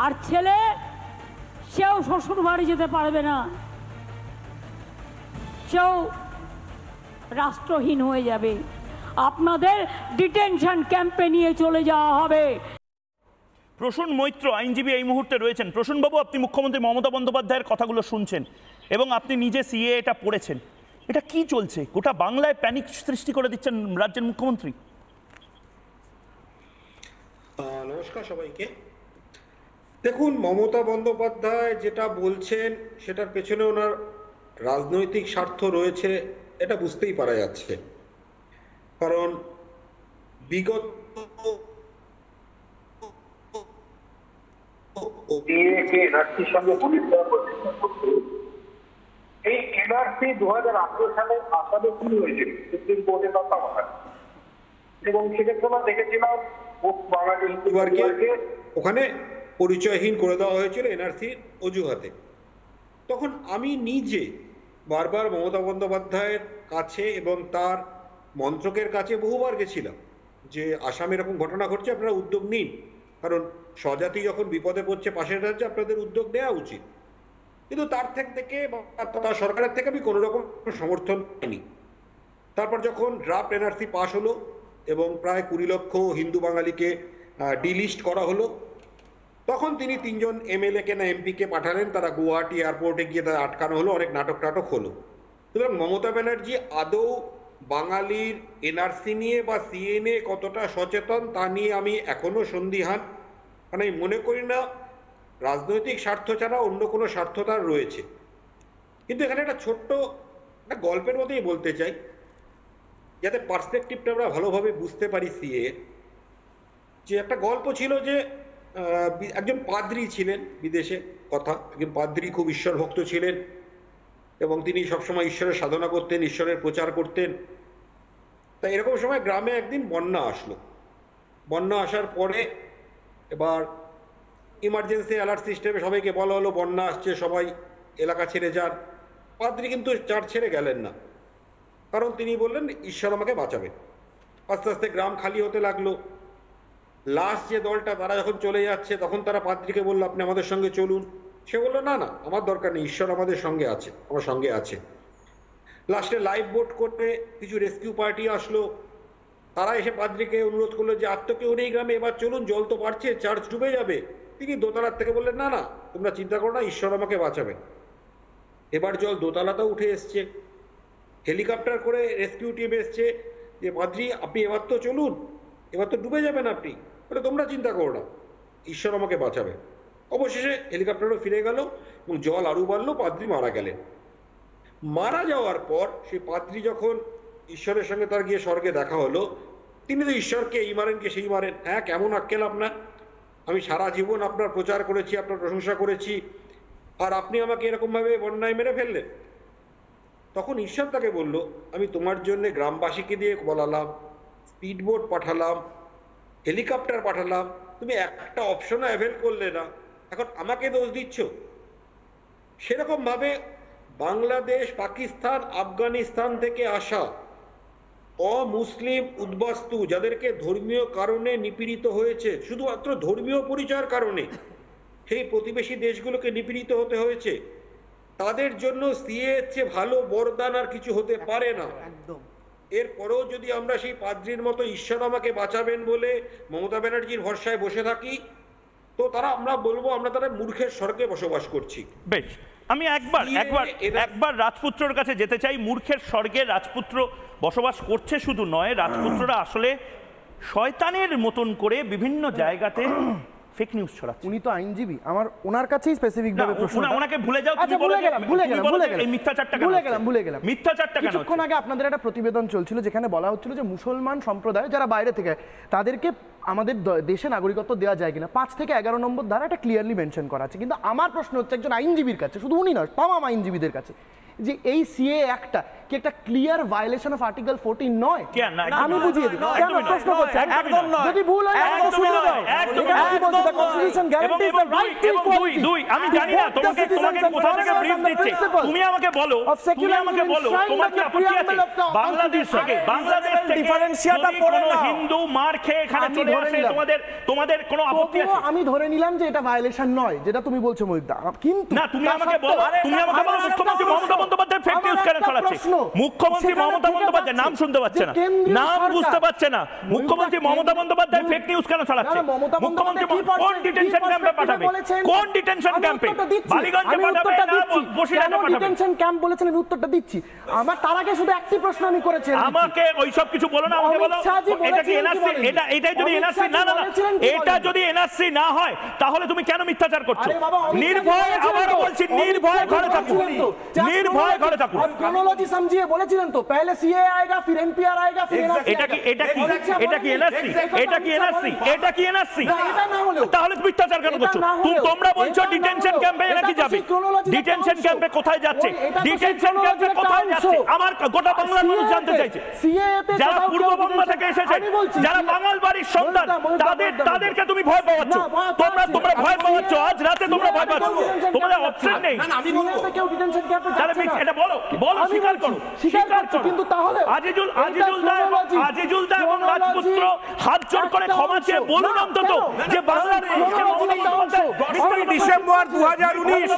আর ছেলে সেও শ্বশুর বাড়ি যেতে পারবে না, সেও রাষ্ট্রহীন হয়ে যাবে। আপনাদের ডিটেনশন ক্যাম্পে নিয়ে চলে যাওয়া হবে। প্রসূন মৈত্র আইনজীবী এই মুহূর্তে রয়েছেন। প্রসূনবাবু, আপনি মুখ্যমন্ত্রী মমতা বন্দ্যোপাধ্যায়ের কথাগুলো শুনছেন এবং আপনি নিজে সিএ এটা পড়েছেন, এটা কি চলছে? গোটা বাংলায় প্যানিক সৃষ্টি করে দিচ্ছেন রাজ্যের মুখ্যমন্ত্রী। নমস্কার সবাইকে। দেখুন, মমতা বন্দ্যোপাধ্যায় যেটা বলছেন সেটার পেছনে ওনার রাজনৈতিক স্বার্থ রয়েছে, এটা বুঝতেই পারা যাচ্ছে। কারণ বিগত এই এনআরসি 2018 সালে আসামে শুরু হয়েছিল সুপ্রিম কোর্টে তত্ত্বাবধানে, এবং সেক্ষেত্রে আমরা দেখেছিলাম পরিবারকে ওখানে পরিচয়হীন করে দেওয়া হয়েছিল এনআরসির অজুহাতে। তখন আমি নিজে বারবার মমতা বন্দ্যোপাধ্যায়ের কাছে এবং তার মন্ত্রকের কাছে বহুবার গেছিলাম যে আসামে এরকম ঘটনা ঘটছে, আপনারা উদ্যোগ নিন, কারণ স্বজাতি যখন বিপদে পড়ছে পাশের রাজ্যে আপনাদের উদ্যোগ নেওয়া উচিত। কিন্তু তার থেকে তার সরকারের থেকে আমি কোনো রকম সমর্থন পাইনি। তারপর যখন ড্রাফট এনআরসি পাশ হলো এবং প্রায় 20 লক্ষ হিন্দু বাঙালিকে ডিলিস্ট করা হলো, তখন তিনি 3 জন এমএলএ-কে না এমপিকে পাঠালেন, তারা গুয়াহাটি এয়ারপোর্টে গিয়ে তারা আটকানো হলো, অনেক নাটক হলো। সুতরাং মমতা ব্যানার্জি আদৌ বাঙালির এনআরসি নিয়ে বা সিএ নিয়ে কতটা সচেতন তা নিয়ে আমি এখনো সন্দিহান। কারণ আমি মনে করি না রাজনৈতিক স্বার্থ ছাড়া অন্য কোনো স্বার্থ তার রয়েছে। কিন্তু এখানে একটা ছোট্ট একটা গল্পের মতোই বলতে চাই, যাতে পার্সপেক্টিভটা আমরা ভালোভাবে বুঝতে পারি সিএ। যে একটা গল্প ছিল যে একজন পাদ্রী ছিলেন বিদেশে, একজন পাদ্রী খুব ঈশ্বর ভক্ত ছিলেন এবং তিনি সবসময় ঈশ্বরের সাধনা করতেন, ঈশ্বরের প্রচার করতেন। তা এরকম সময় গ্রামে একদিন বন্যা আসলো। বন্যা আসার পরে এবার ইমার্জেন্সি অ্যালার্ট সিস্টেমে সবাইকে বলা হলো বন্যা আসছে, সবাই এলাকা ছেড়ে যান। পাদ্রী কিন্তু চার্চ ছেড়ে গেলেন না, কারণ তিনি বললেন ঈশ্বর আমাকে বাঁচাবে। আস্তে আস্তে গ্রাম খালি হতে লাগলো। লাস্ট যে দলটা তারা যখন চলে যাচ্ছে তখন তারা পাদ্রীকে বললো আপনি আমাদের সঙ্গে চলুন। সে বললো না না, আমার দরকার নেই, ঈশ্বর আমাদের সঙ্গে আছে, আমার সঙ্গে আছে। লাস্টে লাইফ বোট করতে কিছু রেস্কিউ পার্টি আসলো, তারা এসে পাদ্রীকে অনুরোধ করলো যে আর তো কেউ নেই গ্রামে, এবার চলুন, জল তো বাড়ছে, চার্চ ডুবে যাবে। তিনি দোতলার থেকে বললেন না না, তোমরা চিন্তা করো না, ঈশ্বর আমাকে বাঁচাবে। এবার জল দোতলাতেও উঠে এসছে, হেলিকপ্টার করে রেস্কিউ টিম এসছে যে পাদ্রী আপনি এবার তো চলুন, এবার তো ডুবে যাবেন আপনি। বলে তোমরা চিন্তা করো না, ঈশ্বর আমাকে বাঁচাবে। অবশেষে হেলিকপ্টারও ফিরে গেল এবং জল আরও বাড়লো, পাদ্রী মারা গেলেন। মারা যাওয়ার পর সেই পাদ্রী যখন ঈশ্বরের সঙ্গে তার গিয়ে স্বর্গে দেখা হলো, তিনি তো ঈশ্বরকে এই মারেন কে সেই মারেন। হ্যাঁ, কেমন আক্কেল আপনার, আমি সারা জীবন আপনার প্রচার করেছি, আপনার প্রশংসা করেছি, আর আপনি আমাকে এরকমভাবে বন্যায় মেরে ফেললেন। তখন ঈশ্বর তাকে বলল আমি তোমার জন্য গ্রামবাসীকে দিয়ে বলালাম, স্পিডবোট পাঠালাম, হেলিকপ্টার পাঠালাম, তুমি একটা অপশনও অ্যাভেল করলে না, এখন আমাকে দোষ দিচ্ছ। সেরকমভাবে বাংলাদেশ, পাকিস্তান, আফগানিস্তান থেকে আসা অমুসলিম উদ্বাস্তু যাদেরকে ধর্মীয় কারণে নিপীড়িত হয়েছে, শুধুমাত্র ধর্মীয় পরিচয়ের কারণে সেই প্রতিবেশী দেশগুলোকে নিপীড়িত হতে হয়েছে, তাদের জন্য সিএ চেয়ে ভালো বরদান আর কিছু হতে পারে না। এরপরেও যদি আমরা সেই পাদ্রীর মতো ঈশ্বর আমাকে বাঁচাবেন বলে মমতা ব্যানার্জির ভরসায় বসে থাকি, তো আমরা বলবো আমরা তারা মূর্খের স্বর্গে বসবাস করছি। বেশ, আমি একবার রাজপুত্রর কাছে যেতে চাই। মূর্খের স্বর্গে রাজপুত্র বসবাস করছে শুধু নয়, রাজপুত্ররা আসলে শয়তানের মতন করে বিভিন্ন জায়গাতে ফেক নিউজ ছড়াচ্ছে। উনি তো আইনজীবী, আমার ওনার কাছেই স্পেসিফিক ভাবে প্রশ্ন। ওনাকে ভুলে যাও, তুমি বলো এই মিথ্যাচারটা কেন? ভুলে গেলাম। মিথ্যাচারটা কেন? কিছুক্ষণ আগে আপনাদের একটা প্রতিবেদন চলছিল যেখানে বলা হচ্ছিল যে মুসলমান সম্প্রদায় যারা বাইরে থেকে তাদেরকে আমাদের দেশে নাগরিকত্ব দেওয়া যায় কিনা 5 থেকে 11 নম্বর ধারা এটা ক্লিয়ারলি মেনশন করা আছে। কিন্তু আমার প্রশ্ন হচ্ছে একজন আইনজীবীর কাছে, শুধু উনি নয়, তামাম আইনজীবীদের কাছে, যে এই সিএ একটা কি একটা ক্লিয়ার ভায়োলেশন অফ আর্টিকেল 14 নয়? আমি বুঝিয়ে দিই কেন প্রশ্ন করছি। একদম নয়, যদি ভুল হয় আমাকে শুনে দাও। Constitution guarantees the right to equality. আমি জানি না তোমাকে কোথা থেকে ব্রিফ দিচ্ছে, তুমি আমাকে বলো তোমার কি আপত্তি আছে বাংলাদেশ থেকে ডিফারেন্সিয়েটটা পড়ে না হিন্দু মার খেয়ে এখানে চলে আসে, তোমাদের কোনো আপত্তি আছে? আমি ধরে নিলাম যে এটা ভায়োলেশন নয় যেটা তুমি বলছো মহিদা, কিন্তু না তুমি আমাকে বলো মুখ্যমন্ত্রী মমতা বন্দ্যোপাধ্যায় ফেক নিউজ কেন ছড়াচ্ছে? মুখ্যমন্ত্রী মমতা বন্দ্যোপাধ্যায় নাম শুনতে পাচ্ছে না, নাম বুঝতে পারছে না, মুখ্যমন্ত্রী মমতা বন্দ্যোপাধ্যায় ফেক নিউজ কেন ছড়াচ্ছে? মুখ্যমন্ত্রী কোন ডিটেনশন ক্যাম্পে পাঠাবে? কোন ডিটেনশন ক্যাম্পে? বালিগঞ্জে পাঠাবে না বসিরহাটে পাঠাবে? ডিটেনশন ক্যাম্প বলেছেন, আমি উত্তরটা দিচ্ছি। আমার তার আগে শুধু একটি প্রশ্ন আমি করেছি। আমাকে ওই সব কিছু বলো না, আমাকে বলো এটা কি এনআরসি? এটাই যদি এনআরসি না এটা যদি এনআরসি না হয় তাহলে তুমি কেন মিথ্যাচার করছো? নির্ভয়, আবারও বলছি, নির্ভয় ঘরে থাকুন, নির্ভয় ঘরে থাকুন। ক্রোনোলজি সমঝিয়ে বলেছিলেন তো, पहले सीए आएगा फिर एनपीआर आएगा फिर एनआरसी। এটা কি এনআরসি? এটা কি এনআরসি? তাহলে তুমি মিথ্যাচার কেন করছো? তোমরা বলছো ডিটেনশন ক্যাম্পে নাকি যাবে? ডিটেনশন ক্যাম্পে কোথায় যাচ্ছে? ডিটেনশন ক্যাম্পে কোথায় যাচ্ছে? আমার গোটা বাংলার মানুষ জানতে চাইছে। যারা পূর্ববঙ্গ থেকে এসেছে, যারা বাঙাল বাড়ির সন্তান, তাদেরকে তুমি ভয় পাওয়াচ্ছ। তোমরা ভয় পাওয়াচ্ছ, আজ রাতে তোমরা ভয় পাচ্ছ। তোমাদের অপশন নেই। তাহলে এটা বলো, স্বীকার করো। কিন্তু তাহলে আজিজুল দা এবং রাজপুত্র হাত জোড় করে ক্ষমা চেয়ে বলুন অন্তত যে বাংলার মানুষকে মমতা বন্দ্যোপাধ্যায় 10ই ডিসেম্বর 2019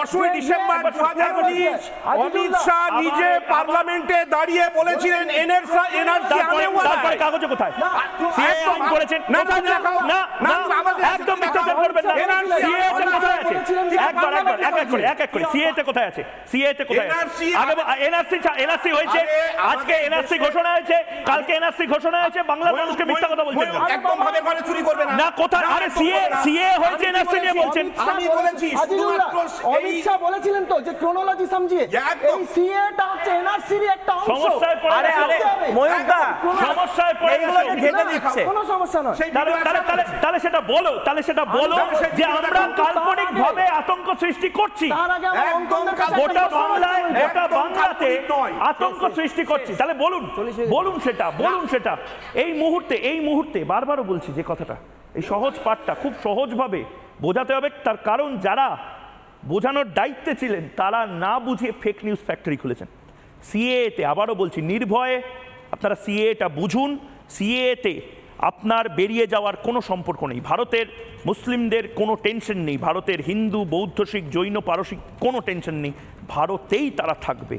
10ই ডিসেম্বর 2019 অমিত শাহ নিজে পার্লামেন্টে দাঁড়িয়ে বলেছিলেন এনআরসি তারপরে কাগজে কোথায় সিএ আইন করেছেন? না একদম মিথ্যাচার করবেন না। সিএ তে কোথায় আছে? এক এক করে সিএ তে কোথায় আছে? সিএ তে কোথায় আছে? আগে এনআরসি হয়েছে, আজকে এনআরসি ঘোষণা হয়েছে, কালকে এনআরসি ঘোষণা হয়েছে। বাংলার মানুষকে মিথ্যা কথা বলছেন একদম ভাবে ঘরে চুরি করবে না। কোথায়? আরে সিএ হয়েছে, এনআরসি নিয়ে বলছেন। আমি বলেছি শুধুমাত্র অমিত শাহ বলেছিলেন তো যে ক্রোনোলজি সমঝিয়ে এই সিএটা হচ্ছে এনআরসির একটা অংশ। সমস্যায় পড়ে ময়ূরদা, সমস্যায় পড়ে এগুলোকে ঘেটে দিচ্ছে। কোনো সমস্যা নয়। তাহলে সেটা বলো যে আমরা কাল্পনিক ভাবে আতঙ্ক সৃষ্টি করছি, গোটা বাংলাতে আতঙ্ক সৃষ্টি করছি। তাহলে বলুন সেটা এই মুহূর্তে বারবারও বলছি যে কথাটা, এই সহজ পাঠটা খুব সহজভাবে বোঝাতে হবে। তার কারণ যারা বোঝানোর দায়িত্বে ছিলেন তারা না বুঝিয়ে ফেক নিউজ ফ্যাক্টরি খুলেছেন। সিএতে আবারও বলছি, নির্ভয়ে আপনারা সিএটা বুঝুন। সিএতে আপনার বেরিয়ে যাওয়ার কোনো সম্পর্ক নেই। ভারতের মুসলিমদের কোনো টেনশন নেই, ভারতের হিন্দু, বৌদ্ধ, শিখ, জৈন, পারসিক কোনো টেনশন নেই। ভারতেই তারা থাকবে,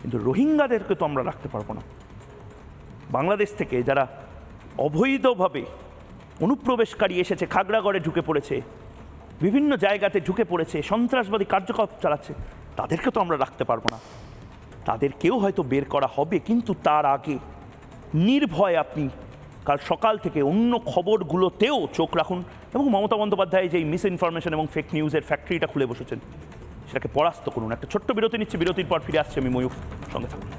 কিন্তু রোহিঙ্গাদেরকে তো আমরা রাখতে পারবো না। বাংলাদেশ থেকে যারা অবৈধভাবে অনুপ্রবেশকারী এসেছে, খাগড়াগড়ে ঢুকে পড়েছে, বিভিন্ন জায়গাতে ঢুকে পড়েছে, সন্ত্রাসবাদী কার্যকলাপ চালাচ্ছে, তাদেরকে তো আমরা রাখতে পারবো না। তাদেরকেও হয়তো বের করা হবে, কিন্তু তার আগে নির্ভয় আপনি কাল সকাল থেকে অন্য খবরগুলোতেও চোখ রাখুন এবং মমতা বন্দ্যোপাধ্যায় যে মিস ইনফরমেশন এবং ফেক নিউজের ফ্যাক্টরিটা খুলে বসেছেন সেটাকে পরাস্ত করুন। একটা ছোট্ট বিরতি নিচ্ছি, বিরতির পর ফিরে আসছে আমি ময়ূর, সঙ্গে থাকুন।